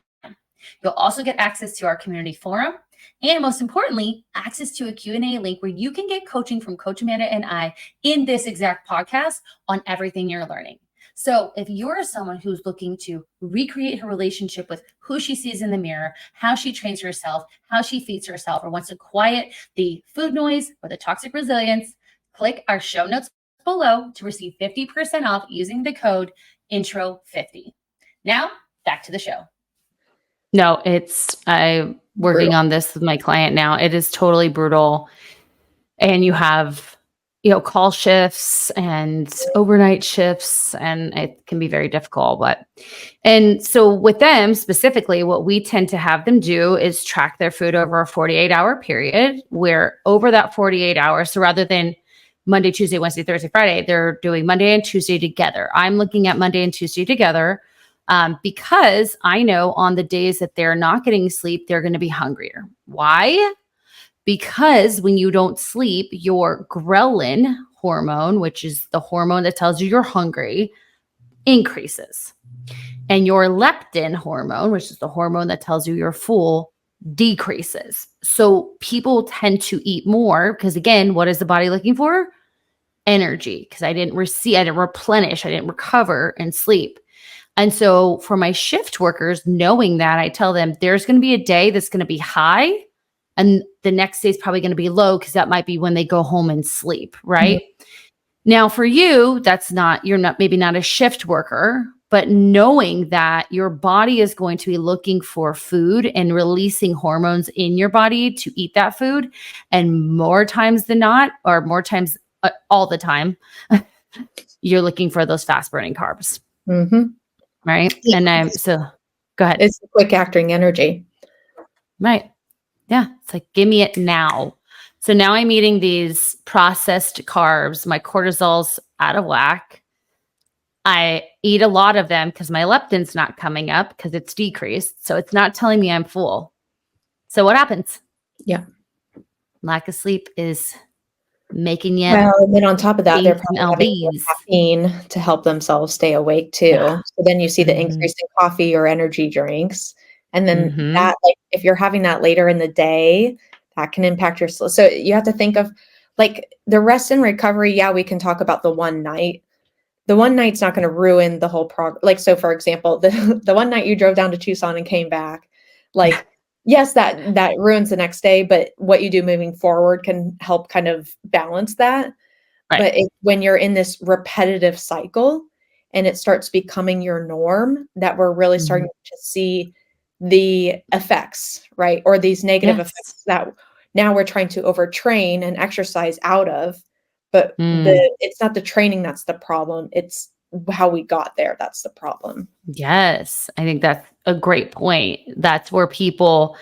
You'll also get access to our community forum, and most importantly, access to a Q&A link where you can get coaching from Coach Amanda and I in this exact podcast on everything you're learning. So if you're someone who's looking to recreate her relationship with who she sees in the mirror, how she trains herself, how she feeds herself, or wants to quiet the food noise or the toxic resilience, click our show notes below to receive 50% off using the code INTRO50. Now, back to the show. No, I'm working on this with my client now. It is totally brutal. And you have, call shifts and overnight shifts, and it can be very difficult. And so with them specifically, what we tend to have them do is track their food over a 48-hour period, where over that 48 hours, so rather than Monday, Tuesday, Wednesday, Thursday, Friday, they're doing Monday and Tuesday together. I'm looking at Monday and Tuesday together because I know on the days that they're not getting sleep, they're going to be hungrier. Why? Because when you don't sleep, your ghrelin hormone, which is the hormone that tells you you're hungry, increases. And your leptin hormone, which is the hormone that tells you you're full, decreases. So people tend to eat more because, again, what is the body looking for? Energy. Because I didn't replenish, I didn't recover and sleep. And so for my shift workers, knowing that, I tell them there's going to be a day that's going to be high, and the next day is probably going to be low because that might be when they go home and sleep, right? Now for you, you're maybe not a shift worker, but knowing that your body is going to be looking for food and releasing hormones in your body to eat that food. And more times than not, or more times all the time, you're looking for those fast burning carbs. Right. Yeah. And Go ahead. It's the quick acting energy. Right. Yeah. It's like, give me it now. So now I'm eating these processed carbs. My cortisol's out of whack. I eat a lot of them because my leptin's not coming up because it's decreased. So it's not telling me I'm full. So what happens? Yeah. Lack of sleep is making you Well, and then on top of that, they're gain some probably having more LBs. caffeine to help themselves stay awake too. Yeah. So then you see the Mhm. increase in coffee or energy drinks. And then Mhm. that, like, if you're having that later in the day, that can impact your sleep. So you have to think of like the rest and recovery. Yeah, we can talk about the one night. The one night's not going to ruin the whole like, so for example, the one night you drove down to Tucson and came back, like, yes, that ruins the next day, but what you do moving forward can help kind of balance that. Right. But when you're in this repetitive cycle and it starts becoming your norm, that we're really starting to see the effects, right? Or these negative Yes. effects that now we're trying to overtrain and exercise out of. But it's not the training that's the problem. It's how we got there. That's the problem. Yes. I think that's a great point. That's where people,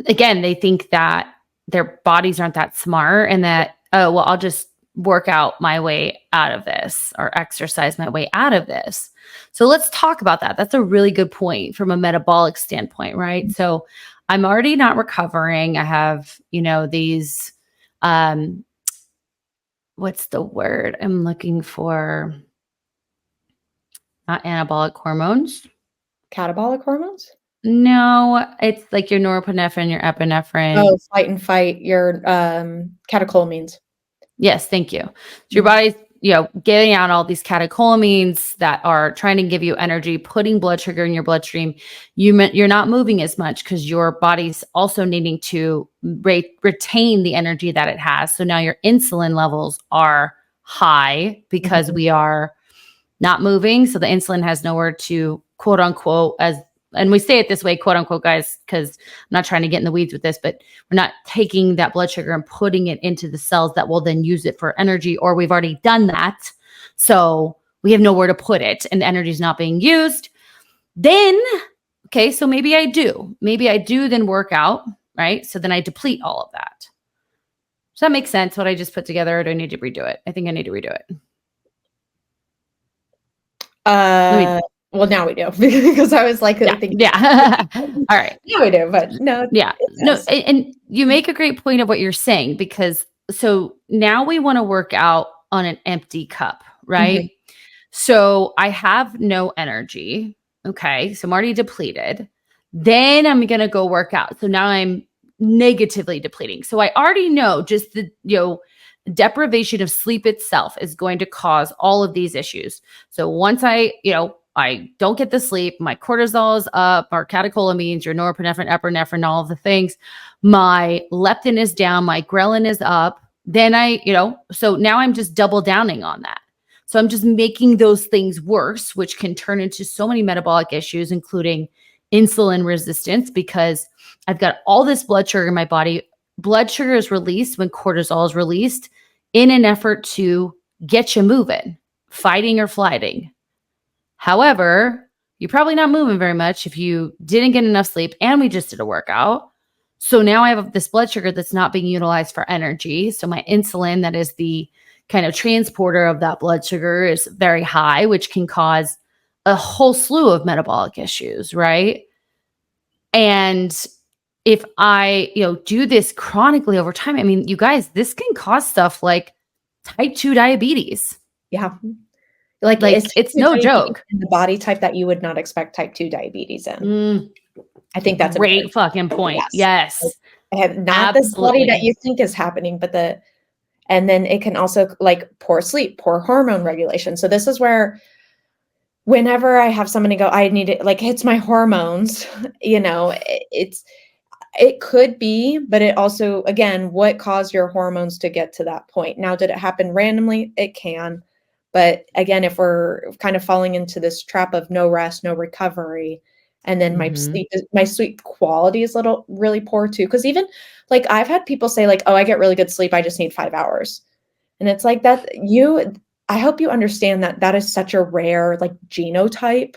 again, they think that their bodies aren't that smart and that, oh, well, I'll just work out my way out of this or exercise my way out of this. So let's talk about that. That's a really good point from a metabolic standpoint, right? So I'm already not recovering. I have, these, what's the word I'm looking for? Not anabolic hormones. Catabolic hormones? No, it's like your norepinephrine, your epinephrine. Oh, fight and fight, your catecholamines. Yes, thank you. So your body's, getting out all these catecholamines that are trying to give you energy, putting blood sugar in your bloodstream. You're not moving as much because your body's also needing to retain the energy that it has. So now your insulin levels are high because we are not moving. So the insulin has nowhere to, quote unquote, and we say it this way, quote unquote, guys, because I'm not trying to get in the weeds with this, but we're not taking that blood sugar and putting it into the cells that will then use it for energy, or we've already done that. So we have nowhere to put it and the energy is not being used. Then, okay, so maybe I do then work out, right? So then I deplete all of that. Does that make sense what I just put together, or do I need to redo it? I think I need to redo it. Well, now we do because I was like, thinking, yeah. All right. Now we do, but no. Yeah. No, and you make a great point of what you're saying, because so now we want to work out on an empty cup, right? So I have no energy. Okay. So I'm already depleted. Then I'm going to go work out. So now I'm negatively depleting. So I already know just the, deprivation of sleep itself is going to cause all of these issues. So once I don't get the sleep, my cortisol is up, our catecholamines, your norepinephrine, epinephrine, all of the things, my leptin is down, my ghrelin is up. Then so now I'm just double downing on that. So I'm just making those things worse, which can turn into so many metabolic issues, including insulin resistance, because I've got all this blood sugar in my body. Blood sugar is released when cortisol is released in an effort to get you moving, fighting or flighting. However, you're probably not moving very much if you didn't get enough sleep and we just did a workout. So now I have this blood sugar that's not being utilized for energy. So my insulin, that is the kind of transporter of that blood sugar, is very high, which can cause a whole slew of metabolic issues, right? And if I, do this chronically over time, I mean, you guys, this can cause stuff like type 2 diabetes. Yeah. Like it's no joke. In the body type that you would not expect type 2 diabetes in. I think that's a great fucking point. Yes. I have not the study that you think is happening, but and then it can also like poor sleep, poor hormone regulation. So this is where whenever I have somebody go, I need it, like it's my hormones, it could be, but it also, again, what caused your hormones to get to that point? Now, did it happen randomly? It can. But again, if we're kind of falling into this trap of no rest, no recovery, and then my sleep quality is really poor too. Because even like I've had people say like, oh, I get really good sleep, I just need 5 hours. And it's like I hope you understand that is such a rare like genotype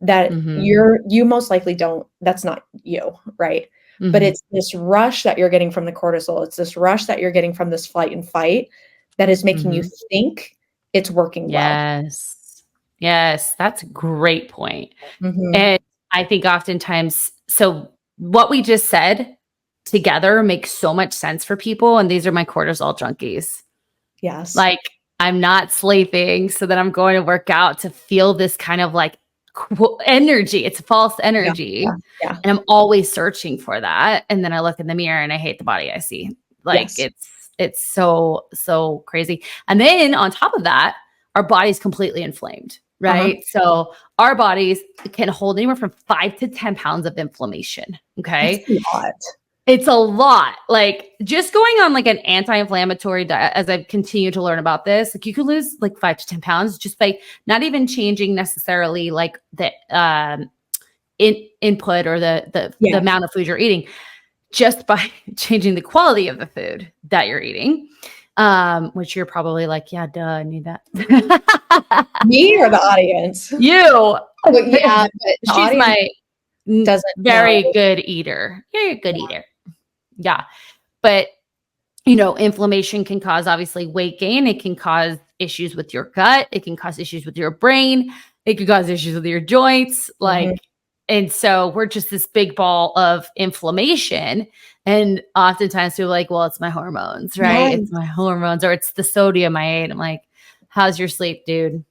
that Mhm. you most likely don't, that's not you, right? But Mhm. it's this rush that you're getting from the cortisol. It's this rush that you're getting from this flight and fight that is making you Mhm. think it's working well. Yes. Yes, that's a great point. Mhm. And I think oftentimes, so what we just said together makes so much sense for people. And these are my cortisol junkies. Yes. Like, I'm not sleeping so that I'm going to work out to feel this kind of like energy. It's false Yeah, yeah, energy. yeah. And I'm always searching for that. And then I look in the mirror and I hate the body I see. Like Yes. it's so crazy. And then on top of that, our body's completely inflamed, Uh-huh. right? So our bodies can hold anywhere from 5 to 10 pounds of inflammation. That's Okay. a lot. It's a lot. Like just going on like an anti-inflammatory diet, as I've continued to learn about this, like you could lose like 5 to 10 pounds just by not even changing necessarily like the input or the Yeah. amount of food you're eating, just by changing the quality of the food that you're eating. Which you're probably like, yeah, duh, I need that. Me or the audience? You. Well, yeah, but the She's audience my doesn't know. very good eater. You're a good Yeah. eater. Yeah. But you know, inflammation can cause obviously weight gain. It can cause issues with your gut. It can cause issues with your brain. It can cause issues with your joints. Mhm. Like, and so we're just this big ball of inflammation. And oftentimes people are like, well, it's my hormones, right? It's Yes. my hormones or it's the sodium I ate. I'm like, how's your sleep, dude?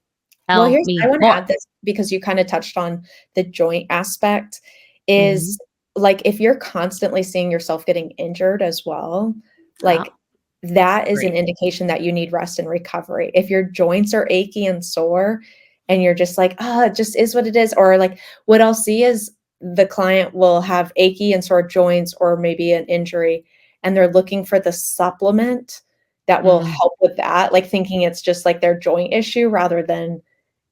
Well, Tell I me wanna more. add this because you kinda touched on the joint aspect, is, Mhm. like, if you're constantly seeing yourself getting injured as well, Yeah, like, that is an great. indication that you need rest and recovery. If your joints are achy and sore and you're just like, "Ah, it just is what it is," or, like, what I'll see is the client will have achy and sore joints or maybe an injury, and they're looking for the supplement that will Mm. help with that, like, thinking it's just, like, their joint issue rather than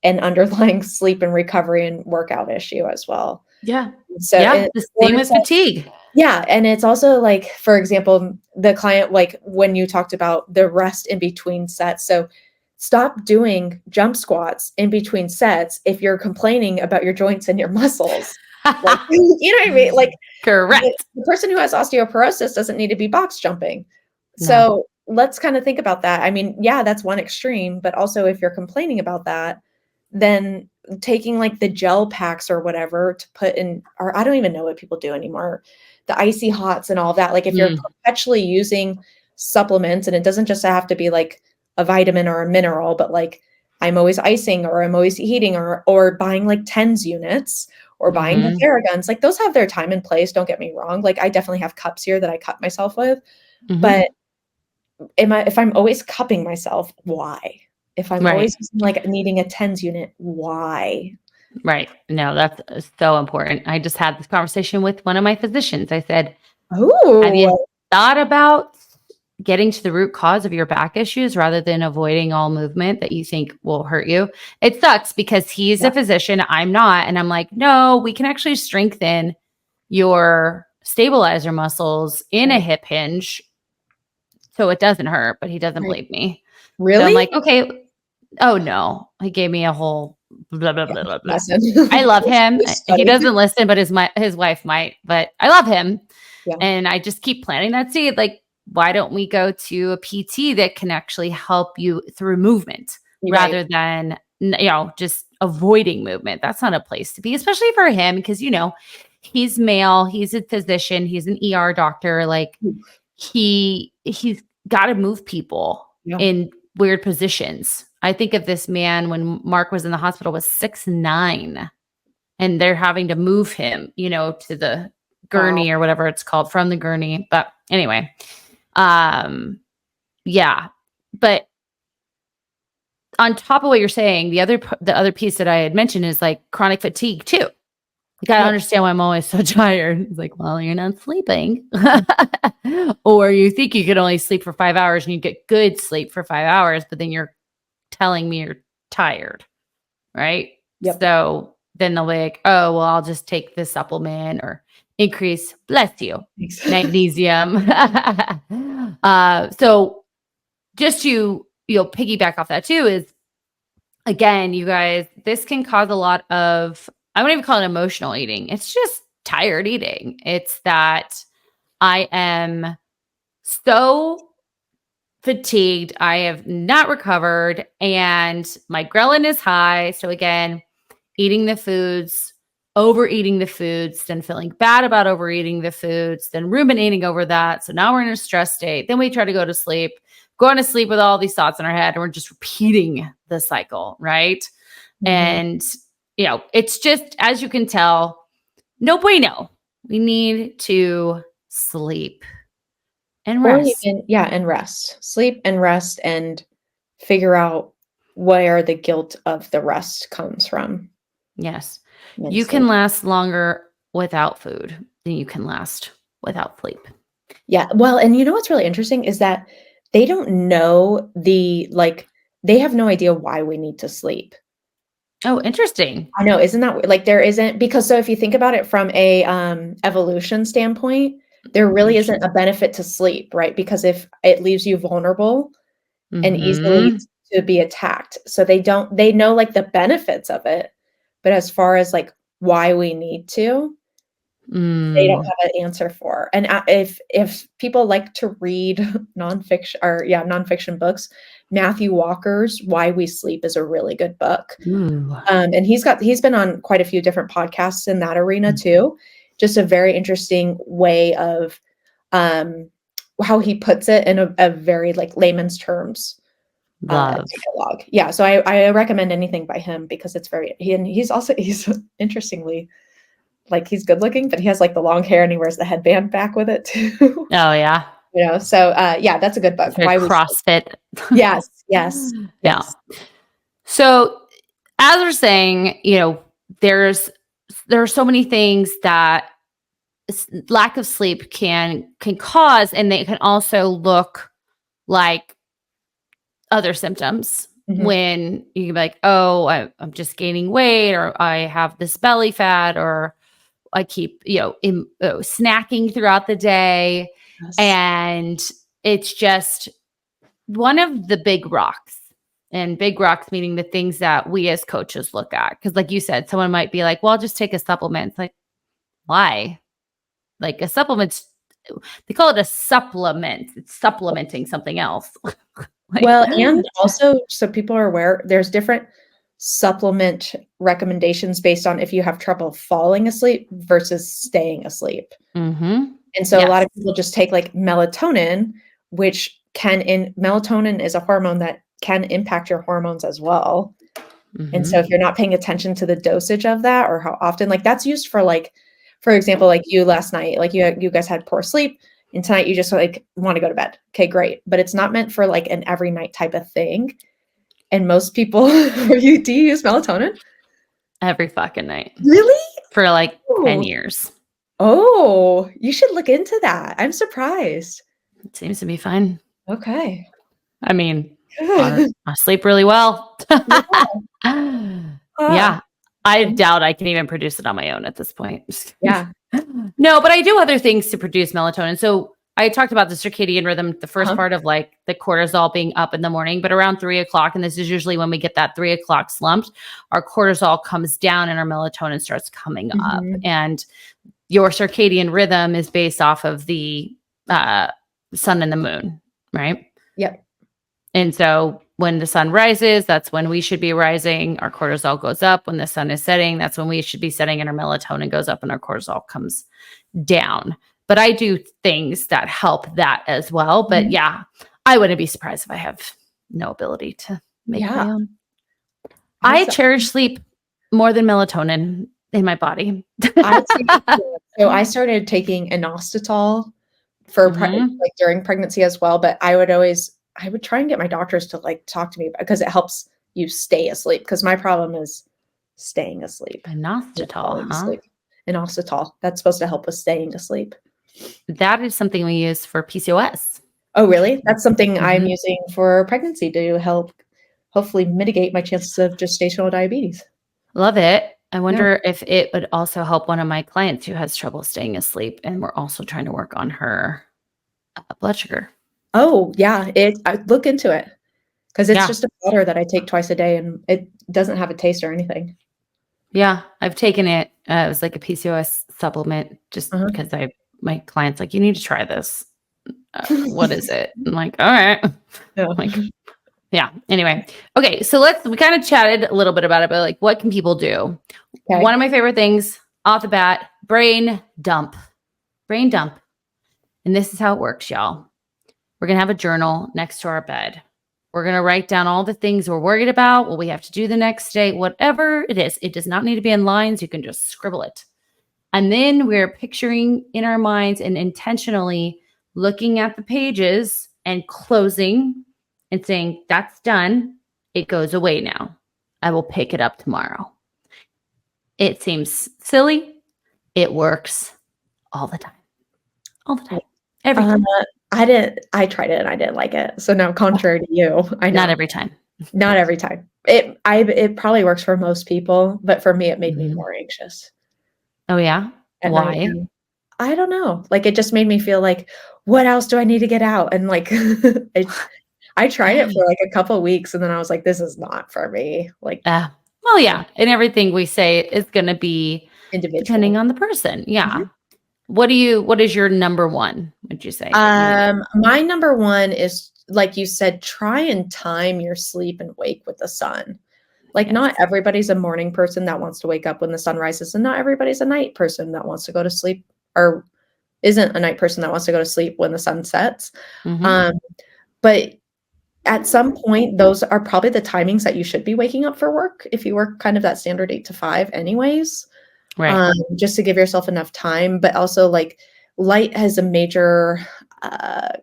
an underlying sleep and recovery and workout issue as well. Yeah. So, Yeah. in The same order as to fatigue. yeah, and it's also like, for example, the client, like, when you talked about the rest in between sets, so stop doing jump squats in between sets if you're complaining about your joints and your muscles. Like, you know what I mean? Like, Correct. the person who has osteoporosis doesn't need to be box jumping. No. So, let's kinda think about that. I mean, yeah, that's one extreme, but also if you're complaining about that, then taking, like, the gel packs or whatever to put in, or I don't even know what people do anymore, the icy hots and all of that, like, if you're Mm. perpetually using supplements, and it doesn't just have to be, like, a vitamin or a mineral, but, like, I'm always icing or I'm always heating or buying, like, TENS units or buying the Mhm. Theraguns, like, those have their time and place, don't get me wrong, like, I definitely have cups here that I cup myself with, Mhm. but if I'm always cupping myself, why? If I'm Right. always using, like, needing a TENS unit, why? Right. No, that's so important. I just had this conversation with one of my physicians. I said, have you Ooh, thought about getting to the root cause of your back issues rather than avoiding all movement that you think will hurt you? It sucks because he's yeah, a physician. I'm not. And I'm like, no, we can actually strengthen your stabilizer muscles in a right, hip hinge so it doesn't hurt, but he doesn't right. believe me. So I'm Really? like, okay. Oh no. He gave me a whole blah, blah, Yeah, blah, blah, blah. lesson. I love him. Case He study. doesn't listen, but his wife might, but I love him. Yeah, And I just keep planting that seed. Like, why don't we go to a PT that can actually help you through movement you're right. rather than, just avoiding movement? That's not a place to be, especially for him, because, he's male, he's a physician, he's an ER doctor. Like Oof, he's got to move people yeah. in weird positions. I think of this man when Mark was in the hospital was 6'9", and they're having to move him, to the Wow. gurney or whatever it's called from the gurney. But anyway, um, yeah. But on top of what you're saying, the other piece that I had mentioned is like chronic fatigue too. You got to Yep. understand why I'm always so tired. It's like, well, you're not sleeping. Or you think you could only sleep for 5 hours and you get good sleep for 5 hours, but then you're telling me you're tired, right? Yep. So then they'll be like, oh, well, I'll just take this supplement or increase, bless you, Thanks. magnesium. So just to, piggyback off that too is, again, you guys, this can cause a lot of I wouldn't even call it emotional eating. It's just tired eating. It's that I am so fatigued. I have not recovered and my ghrelin is high. So again, eating the foods, overeating the foods, then feeling bad about overeating the foods, then ruminating over that. So now we're in a stress state. Then we try to go to sleep, going to sleep with all these thoughts in our head, and we're just repeating the cycle, right? And, it's just, as you can tell, no bueno. We need to sleep and Or rest. and rest. Sleep and rest and figure out where the guilt of the rest comes from. Yes. And You sleep. can last longer without food than you can last without sleep. Yeah. Well, and you know what's really interesting is that they don't know they have no idea why we need to sleep. Oh, interesting. I know, isn't that like there isn't because so if you think about it from a evolution standpoint, there really isn't a benefit to sleep, right? Because if it leaves you vulnerable and easily to be attacked. So they know like the benefits of it, but as far as like why we need to, they don't have an answer for. And if people like to read nonfiction books, Matthew Walker's Why We Sleep is a really good book. And he's been on quite a few different podcasts in that arena too. Just a very interesting way of how he puts it in a very like layman's terms. Dialogue. Yeah. So I recommend anything by him because it's he's interestingly like he's good looking, but he has like the long hair and he wears the headband back with it too. Oh yeah. So yeah, that's a good book. Why CrossFit. Yes. Yeah. So as we're saying, there are so many things that lack of sleep can cause, and they can also look like other symptoms. When you can be like, oh, I'm just gaining weight, or I have this belly fat, or I keep, snacking throughout the day. Yes. And it's just one of the big rocks, and big rocks meaning the things that we as coaches look at. Cause like you said, someone might be like, well, I'll just take a supplement. It's like, why? Like a supplement, they call it a supplement. It's supplementing something else. And also, so people are aware, there's different supplement recommendations based on if you have trouble falling asleep versus staying asleep. And so a lot of people just take like melatonin, which melatonin is a hormone that can impact your hormones as well. And so if you're not paying attention to the dosage of that or how often, like that's used for like, for example, like you last night, like you guys had poor sleep. And tonight you just like want to go to bed. Okay, great. But it's not meant for like an every night type of thing. And most people, do you use melatonin? Every fucking night. Really? For like 10 years. Oh, you should look into that. I'm surprised. It seems to be fine. Okay. I mean, I sleep really well. Yeah. I doubt I can even produce it on my own at this point. Yeah. No, but I do other things to produce melatonin. So I talked about the circadian rhythm, the first part of like the cortisol being up in the morning, but around 3:00, and this is usually when we get that 3:00 slump, our cortisol comes down and our melatonin starts coming up. And your circadian rhythm is based off of the sun and the moon, right? Yep. And so when the sun rises, that's when we should be rising. Our cortisol goes up. When the sun is setting, that's when we should be setting, and our melatonin goes up and our cortisol comes down. But I do things that help that as well. But yeah, I wouldn't be surprised if I have no ability to make my own. I cherish sleep more than melatonin in my body. So I started taking inositol for like during pregnancy as well. But I would try and get my doctors to like talk to me because it helps you stay asleep. Because my problem is staying asleep. Inositol, huh? Inositol. That's supposed to help with staying asleep. That is something we use for PCOS. Oh, really? That's something I'm using for pregnancy to help hopefully mitigate my chances of gestational diabetes. Love it. I wonder if it would also help one of my clients who has trouble staying asleep, and we're also trying to work on her blood sugar. Oh, yeah. I look into it because it's just a powder that I take twice a day and it doesn't have a taste or anything. Yeah, I've taken it. It was like a PCOS supplement just Uh-huh. because my client's like, you need to try this. What is it? I'm like, all right. Yeah. Like, yeah. Anyway. Okay. So we kind of chatted a little bit about it, but like, what can people do? Okay. One of my favorite things off the bat, brain dump. Brain dump. And this is how it works, y'all. We're going to have a journal next to our bed. We're going to write down all the things we're worried about, what we have to do the next day, whatever it is. It does not need to be in lines. You can just scribble it. And then we're picturing in our minds and intentionally looking at the pages and closing and saying, that's done. It goes away now. I will pick it up tomorrow. It seems silly. It works all the time. All the time. Every time. I tried it and I didn't like it. So now, contrary to you, I know. Not every time. Not every time. It probably works for most people, but for me, it made me more anxious. Oh, yeah? At Why? night. I don't know. Like, it just made me feel like, what else do I need to get out? And like, I tried it for like a couple of weeks and then I was like, this is not for me. Like, well, yeah. And everything we say is going to be individual. depending on the person. Yeah. What is your number one, would you say? My number one is, like you said, try and time your sleep and wake with the sun. Like, not everybody's a morning person that wants to wake up when the sun rises, and not everybody's a night person that wants to go to sleep, or isn't a night person that wants to go to sleep when the sun sets. But at some point, those are probably the timings that you should be waking up for work if you work kind of that standard 8 to 5 anyways. Right. Just to give yourself enough time, but also like light has a major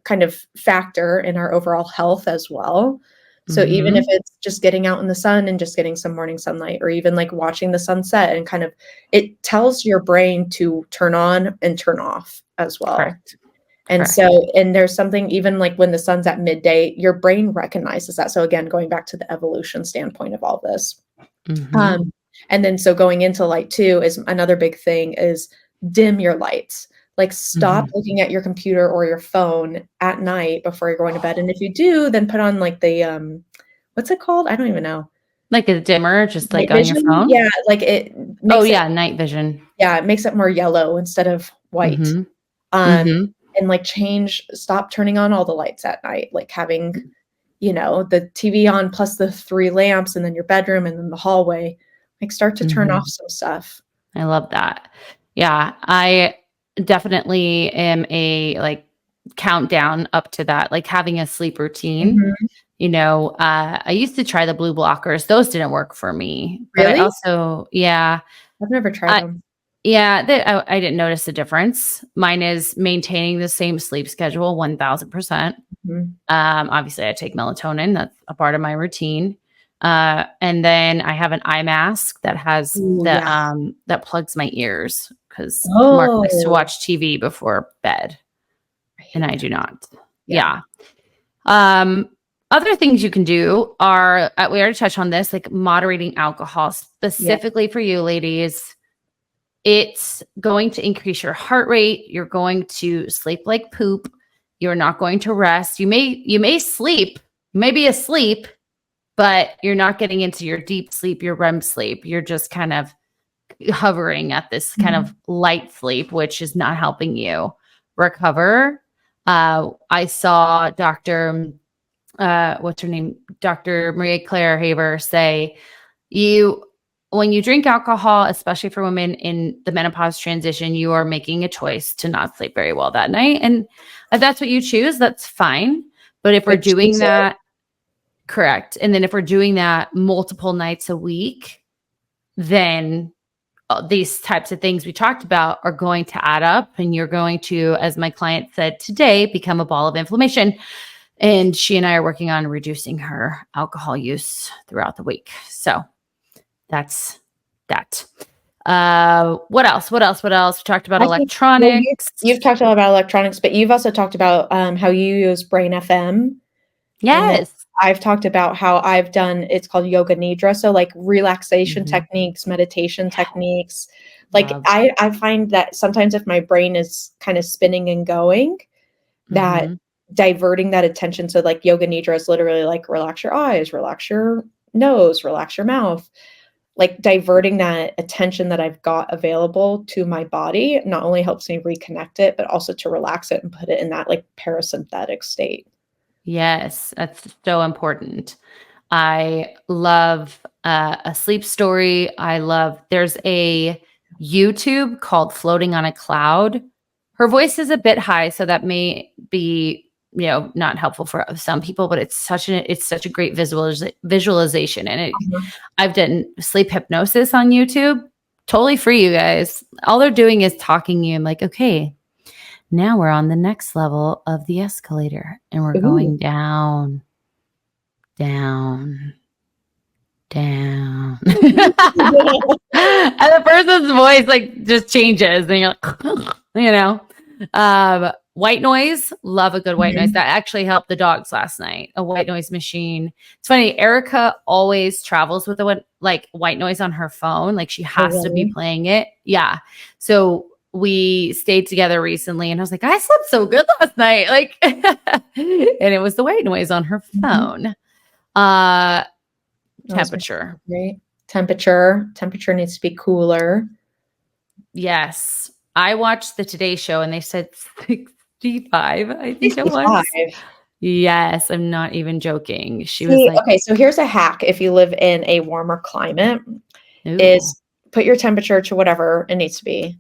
kind of factor in our overall health as well. So even if it's just getting out in the sun and just getting some morning sunlight, or even like watching the sunset, and kind of, it tells your brain to turn on and turn off as well. Correct. And so, and there's something, even like when the sun's at midday, your brain recognizes that. So again, going back to the evolution standpoint of all this. And then, so going into light too is another big thing, is dim your lights. Like, stop looking at your computer or your phone at night before you're going to bed. And if you do, then put on like the, what's it called? I don't even know. Like a dimmer, just like night vision? on your phone? Yeah. Like it makes night vision. Yeah. It makes it more yellow instead of white. And like stop turning on all the lights at night, like having, the TV on plus the 3 lamps, and then your bedroom, and then the hallway, like start to turn off some stuff. I love that. Yeah. I definitely am a like countdown up to that, like having a sleep routine. I used to try the blue blockers. Those didn't work for me. But Really? I also, I've never tried them. Yeah, I didn't notice a difference. Mine is maintaining the same sleep schedule, 1000%. Obviously, I take melatonin. That's a part of my routine. And then I have an eye mask that has that plugs my ears, because Mark likes to watch TV before bed, and I do not. Yeah. Other things you can do are, we already touched on this, like moderating alcohol, specifically for you ladies. It's going to increase your heart rate. You're going to sleep like poop. You're not going to rest. You may sleep, you may be asleep, but you're not getting into your deep sleep, your REM sleep. You're just kind of hovering at this kind of light sleep, which is not helping you recover. I saw Dr. What's her name? Dr. Maria Claire Haver say, when you drink alcohol, especially for women in the menopause transition, you are making a choice to not sleep very well that night. And if that's what you choose, that's fine. But if we're doing that, correct. And then if we're doing that multiple nights a week, then these types of things we talked about are going to add up, and you're going to, as my client said today, become a ball of inflammation. And she and I are working on reducing her alcohol use throughout the week. So that's that. What else? We talked about electronics. You've talked about electronics, but you've also talked about how you use Brain FM. Yes. I've talked about how I've done, it's called yoga nidra. So like relaxation techniques, meditation techniques. Like I find that sometimes if my brain is kind of spinning and going, that diverting that attention. So like yoga nidra is literally like, relax your eyes, relax your nose, relax your mouth. like diverting that attention that I've got available to my body not only helps me reconnect it, but also to relax it and put it in that like parasympathetic state. Yes, that's so important. I love a sleep story. There's a YouTube called Floating on a Cloud. Her voice is a bit high, so that may be, not helpful for some people, but it's such a great visualization. And Mhm. I've done sleep hypnosis on YouTube, totally free, you guys. All they're doing is talking you. I'm like, okay, now we're on the next level of the escalator and we're Ooh. going down, down, down. And the person's voice like just changes and you're like, white noise, love a good white noise. Mhm. That actually helped the dogs last night. A white noise machine. It's funny. Erica always travels with a white noise on her phone. Like she Oh, has to be really? playing it. Yeah. So we stayed together recently and I was like, I slept so good last night. Like, and it was the white noise on her Mhm. phone. Those are Temperature. great. Temperature needs to be cooler. Yes. I watched the Today Show and they said 65, I think it 65. was. Yes, I'm not even joking. She was See, like, okay, so here's a hack if you live in a warmer climate ooh, is put your temperature to whatever it needs to be.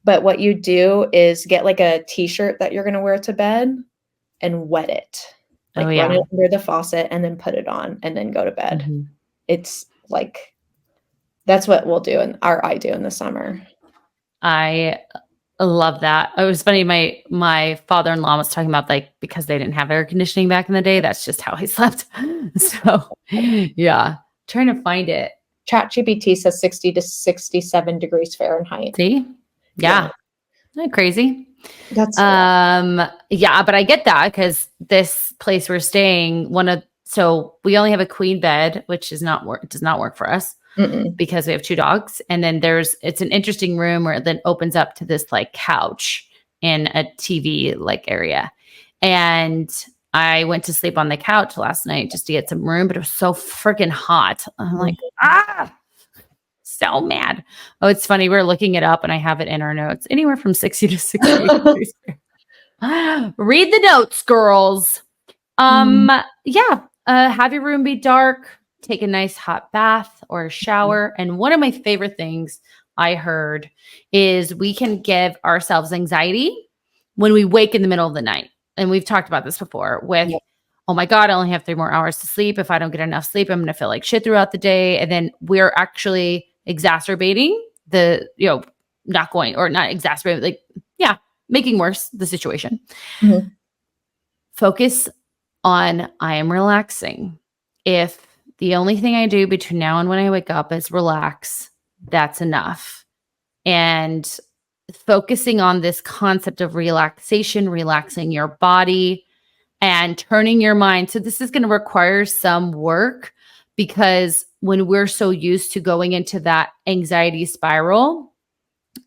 But what you do is get like a t-shirt that you're going to wear to bed and wet it. oh Like run it yeah. under the faucet and then put it on and then go to bed. Mhm. It's like that's what we'll do I do in the summer. I love that. It was funny. My father-in-law was talking about like because they didn't have air conditioning back in the day, that's just how he slept. So yeah, trying to find it. ChatGPT says 60 to 67 degrees Fahrenheit. See? Yeah. Isn't that crazy? That's Yeah, but I get that because this place we're staying, so we only have a queen bed, which does not work for us because we have two dogs. And then it's an interesting room where it then opens up to this like couch and a TV like area. And I went to sleep on the couch last night just to get some room, but it was so freaking hot. I'm like, so mad. Oh, it's funny. We're looking it up and I have it in our notes. Anywhere from 60 to 68 degrees. Read the notes, girls. Yeah. Have your room be dark. Take a nice hot bath or a shower. And one of my favorite things I heard is we can give ourselves anxiety when we wake in the middle of the night. And we've talked about this before with, oh my God, I only have 3 more hours to sleep. If I don't get enough sleep, I'm going to feel like shit throughout the day. And then we're actually exacerbating not exacerbating, like, yeah, making worse the situation. Mhm. Focus on I am relaxing. If the only thing I do between now and when I wake up is relax, that's enough. And focusing on this concept of relaxation, relaxing your body and turning your mind. So this is going to require some work because when we're so used to going into that anxiety spiral,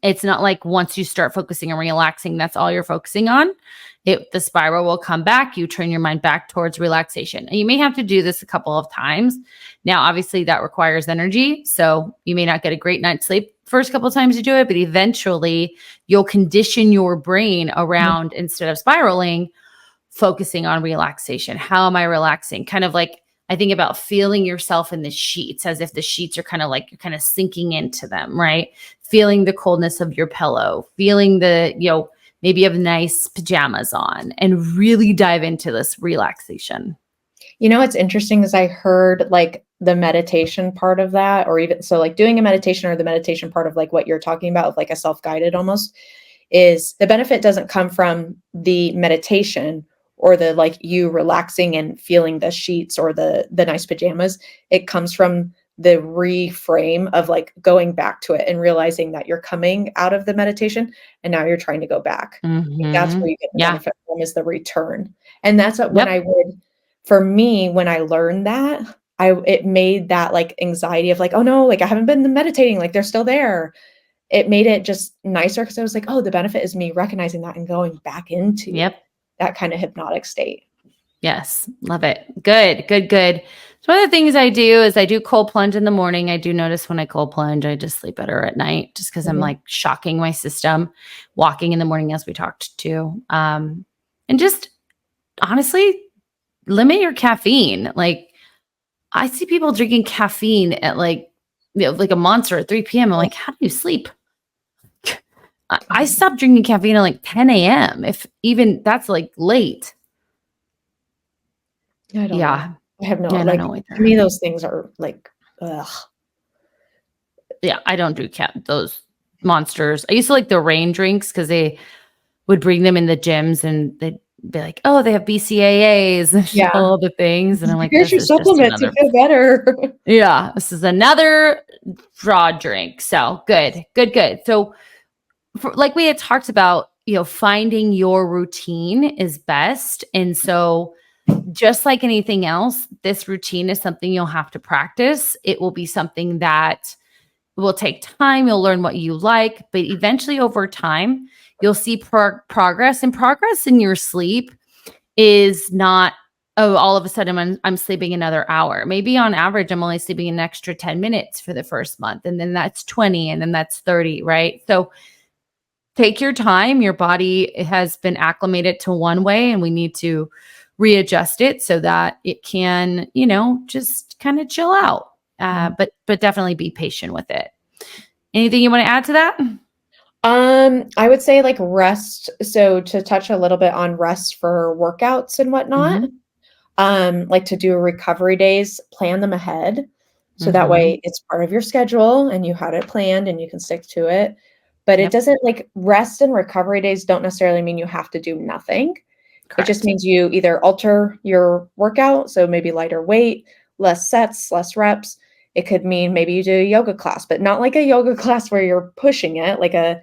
it's not like once you start focusing and relaxing, that's all you're focusing on. The spiral will come back. You turn your mind back towards relaxation. And you may have to do this a couple of times. Now, obviously, that requires energy. So you may not get a great night's sleep first couple of times you do it, but eventually you'll condition your brain around, instead of spiraling, focusing on relaxation. How am I relaxing? Kind of like I think about feeling yourself in the sheets as if the sheets are kind of like you're kind of sinking into them, right? Feeling the coldness of your pillow, feeling maybe you have nice pajamas on, and really dive into this relaxation. You know, what's interesting is I heard like the meditation part of that, or even so like doing a meditation or the meditation part of like what you're talking about, of like a self-guided almost, is the benefit doesn't come from the meditation or the like you relaxing and feeling the sheets or the nice pajamas. It comes from the reframe of like going back to it and realizing that you're coming out of the meditation and now you're trying to go back. Like, that's where you get the benefit from, is the return. And that's what for me, when I learned that, it made that like anxiety of like, oh no, like I haven't been meditating, like they're still there. It made it just nicer because I was like, oh, the benefit is me recognizing that and going back into that kind of hypnotic state. Yes. Love it. Good. So One of the things I do is I do cold plunge in the morning. I do notice when I cold plunge, I just sleep better at night just because I'm like shocking my system, walking in the morning as we talked to. And just honestly, limit your caffeine. Like I see people drinking caffeine at like a Monster at 3 p.m. I'm like, how do you sleep? I stopped drinking caffeine at like 10 a.m. If even that's like late. I don't know. I have no, I don't like, know to either. me, those things are like, ugh. Yeah, I don't do those Monsters. I used to like the rain drinks because they would bring them in the gyms and they'd be like, oh, they have BCAAs and Yeah. all the things. And I'm like, Here's this your is just supplement to another. feel better. Yeah, this is another fraud drink. So good. So like we had talked about, finding your routine is best. And so just like anything else, this routine is something you'll have to practice. It will be something that will take time. You'll learn what you like, but eventually over time, you'll see progress. And progress in your sleep is not, oh, all of a sudden I'm sleeping another hour. Maybe on average, I'm only sleeping an extra 10 minutes for the first month. And then that's 20, and then that's 30, right? So take your time. Your body has been acclimated to one way, and we need to readjust it so that it can, just kind of chill out. But definitely be patient with it. Anything you want to add to that? I would say like rest. So to touch a little bit on rest for workouts and whatnot, like to do recovery days, plan them ahead. So that way it's part of your schedule and you had it planned and you can stick to it. But it doesn't, like, rest and recovery days don't necessarily mean you have to do nothing. It just means you either alter your workout, so maybe lighter weight, less sets, less reps. It could mean maybe you do a yoga class, but not like a yoga class where you're pushing it, like a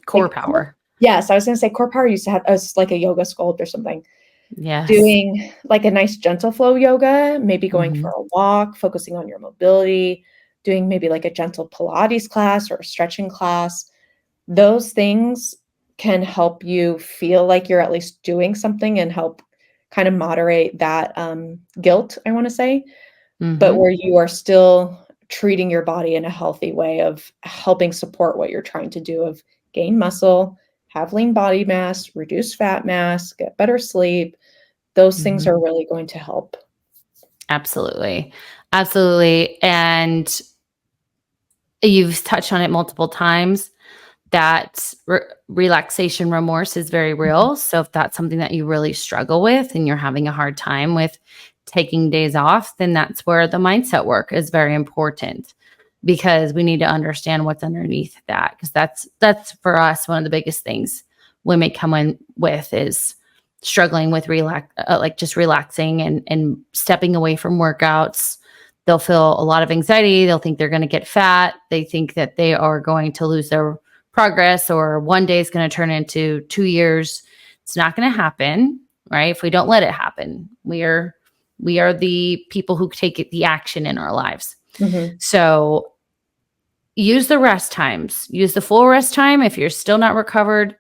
core power. Yes, I was gonna say core power used to have us like a yoga sculpt or something. Yes. Doing like a nice gentle flow yoga, maybe going for a walk, focusing on your mobility, doing maybe like a gentle Pilates class or a stretching class. Those things can help you feel like you're at least doing something and help kind of moderate that guilt, I want to say, but where you are still treating your body in a healthy way of helping support what you're trying to do of gain muscle, have lean body mass, reduce fat mass, get better sleep. Those things are really going to help. Absolutely. And you've touched on it multiple times that relaxation remorse is very real. So if that's something that you really struggle with and you're having a hard time with taking days off, then that's where the mindset work is very important, because we need to understand what's underneath that. Because that's for us one of the biggest things women come in with is struggling with just relaxing and stepping away from workouts. They'll feel a lot of anxiety. They'll think they're going to get fat. They think that they are going to lose their progress, or one day is going to turn into 2 years. It's not going to happen, right? If we don't let it happen, we are the people who take the action in our lives. So use the rest times, use the full rest time. If you're still not recovered,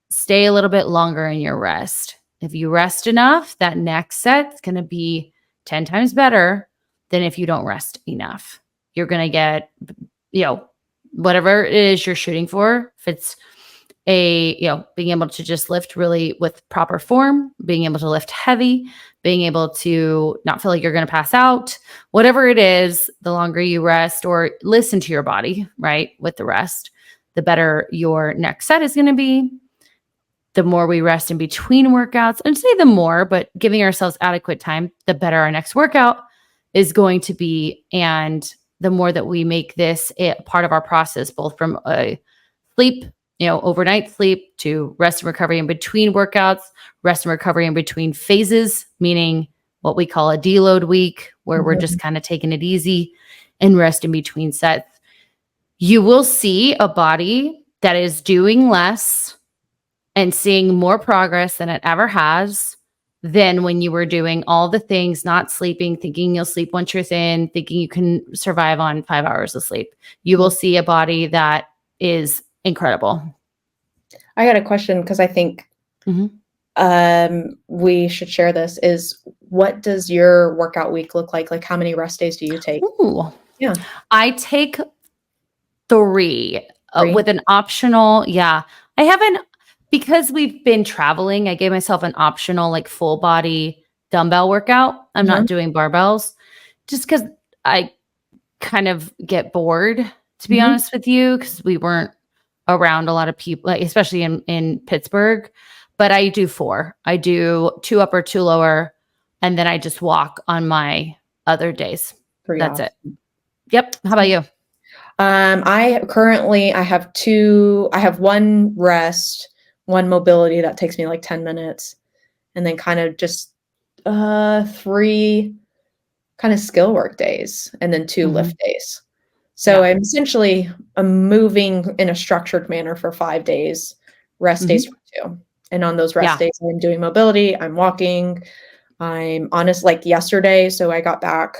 stay a little bit longer in your rest. If you rest enough, that next set is going to be 10 times better than if you don't rest enough. You're going to get, whatever it is you're shooting for. If it's being able to just lift really with proper form, being able to lift heavy, being able to not feel like you're going to pass out, whatever it is, the longer you rest or listen to your body, right, with the rest, the better your next set is going to be. The more we rest in between workouts, and say the more, but giving ourselves adequate time, the better our next workout is going to be. And the more that we make this a part of our process, both from a sleep, overnight sleep, to rest and recovery in between workouts, rest and recovery in between phases, meaning what we call a deload week, where we're just kind of taking it easy, and rest in between sets, you will see a body that is doing less and seeing more progress than it ever has than when you were doing all the things, not sleeping, thinking you'll sleep once you're thin, thinking you can survive on 5 hours of sleep. You will see a body that is incredible. I got a question, because I think we should share this, is what does your workout week look like? Like how many rest days do you take? Ooh. Yeah. I take 3 3? with an optional. Yeah. I haven't, because we've been traveling, I gave myself an optional like full body dumbbell workout. I'm Uh-huh. not doing barbells just because I kind of get bored, to be Mhm. honest with you, because we weren't around a lot of people, like, especially in Pittsburgh. But I do 4. I do 2 upper, 2 lower, and then I just walk on my other days. Pretty That's awesome. it. Yep. How about you? I have 1 rest, 1 mobility that takes me like 10 minutes, and then kind of just 3 kind of skill work days, and then 2 lift days. So Yeah. I'm moving in a structured manner for 5 days, rest days for 2. And on those rest Yeah. days, I'm doing mobility, I'm walking, I'm honest, like yesterday, so I got back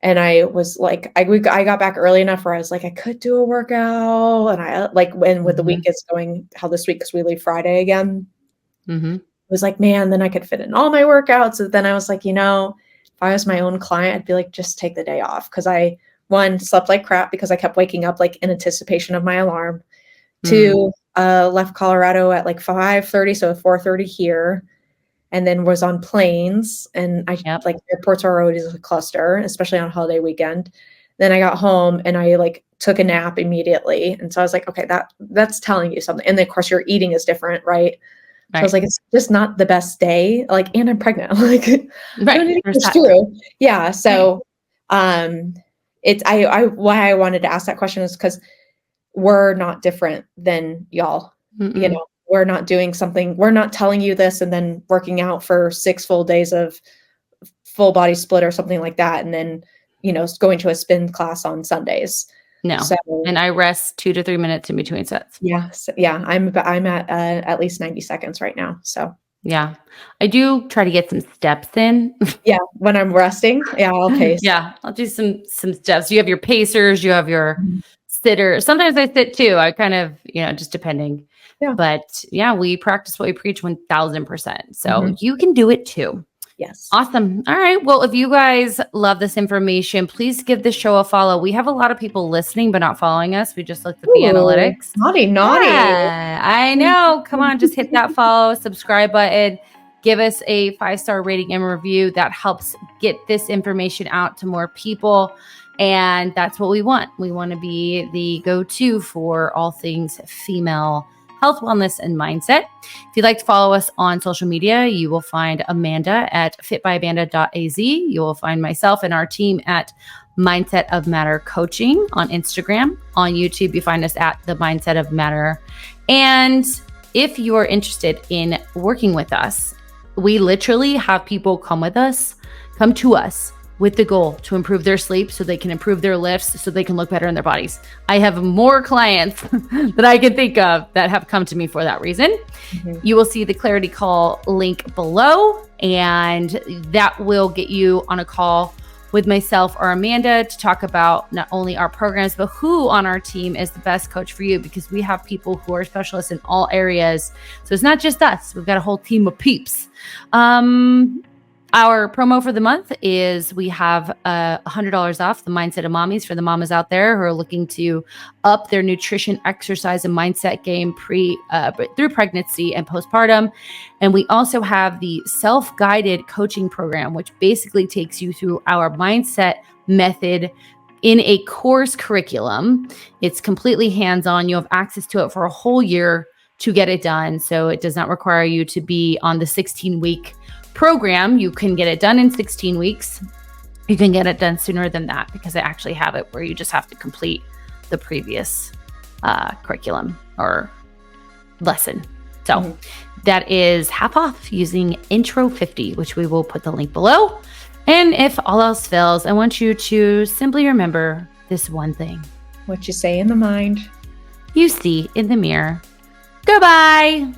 and I was like, I got back early enough where I was like, I could do a workout. And I like when with the week is going how this week, because we leave Friday again, I was like, man, then I could fit in all my workouts. And then I was like, if I was my own client, I'd be like, just take the day off. Cause I, 1, slept like crap because I kept waking up like in anticipation of my alarm. 2, left Colorado at like 5:30, so 4:30 here. And then was on planes, and Yep. like airports are always a cluster, especially on holiday weekend. Then I got home and I like took a nap immediately. And so I was like, okay, that's telling you something. And then of course your eating is different, right? So I was like, it's just not the best day. Like, and I'm pregnant. Like, I don't need to push through. Yeah. So, it's why I wanted to ask that question is because we're not different than y'all. We're not doing something. We're not telling you this and then working out for 6 full days of full body split or something like that, and then going to a spin class on Sundays. No. So, and I rest 2 to 3 minutes in between sets. Yeah. I'm at least 90 seconds right now. So yeah, I do try to get some steps in. Yeah, when I'm resting, I'll pace. Yeah, I'll do some steps. You have your pacers, you have your Mhm. sitter. Sometimes I sit too. I kind of, just depending. Yeah. But yeah, we practice what we preach 1000%. So Mhm. you can do it too. Yes. Awesome. All right. Well, if you guys love this information, please give the show a follow. We have a lot of people listening, but not following us. We just looked at the analytics. Naughty. Yeah, I know. Come on, just hit that follow, subscribe button. Give us a 5-star rating and review. That helps get this information out to more people. And that's what we want. We want to be the go-to for all things female health, wellness, and mindset. If you'd like to follow us on social media, you will find Amanda at fitbyamanda.az. You will find myself and our team at Mindset of Matter Coaching on Instagram. On YouTube, you find us at the Mindset of Matter. And if you are interested in working with us, we literally have people come to us with the goal to improve their sleep so they can improve their lifts so they can look better in their bodies. I have more clients that I can think of that have come to me for that reason. You will see the Clarity Call link below, and that will get you on a call with myself or Amanda to talk about not only our programs, but who on our team is the best coach for you, because we have people who are specialists in all areas. So it's not just us. We've got a whole team of peeps. Our promo for the month is we have $100 off the Mindset of Mommies for the mamas out there who are looking to up their nutrition, exercise, and mindset game through pregnancy and postpartum. And we also have the self-guided coaching program, which basically takes you through our mindset method in a course curriculum. It's completely hands-on. You have access to it for a whole year to get it done. So it does not require you to be on the 16-week program. You can get it done in 16 weeks. You can get it done sooner than that because I actually have it where you just have to complete the previous curriculum or lesson. So that is half off using Intro 50, which we will put the link below. And if all else fails, I want you to simply remember this one thing. What you say in the mind, you see in the mirror. Goodbye.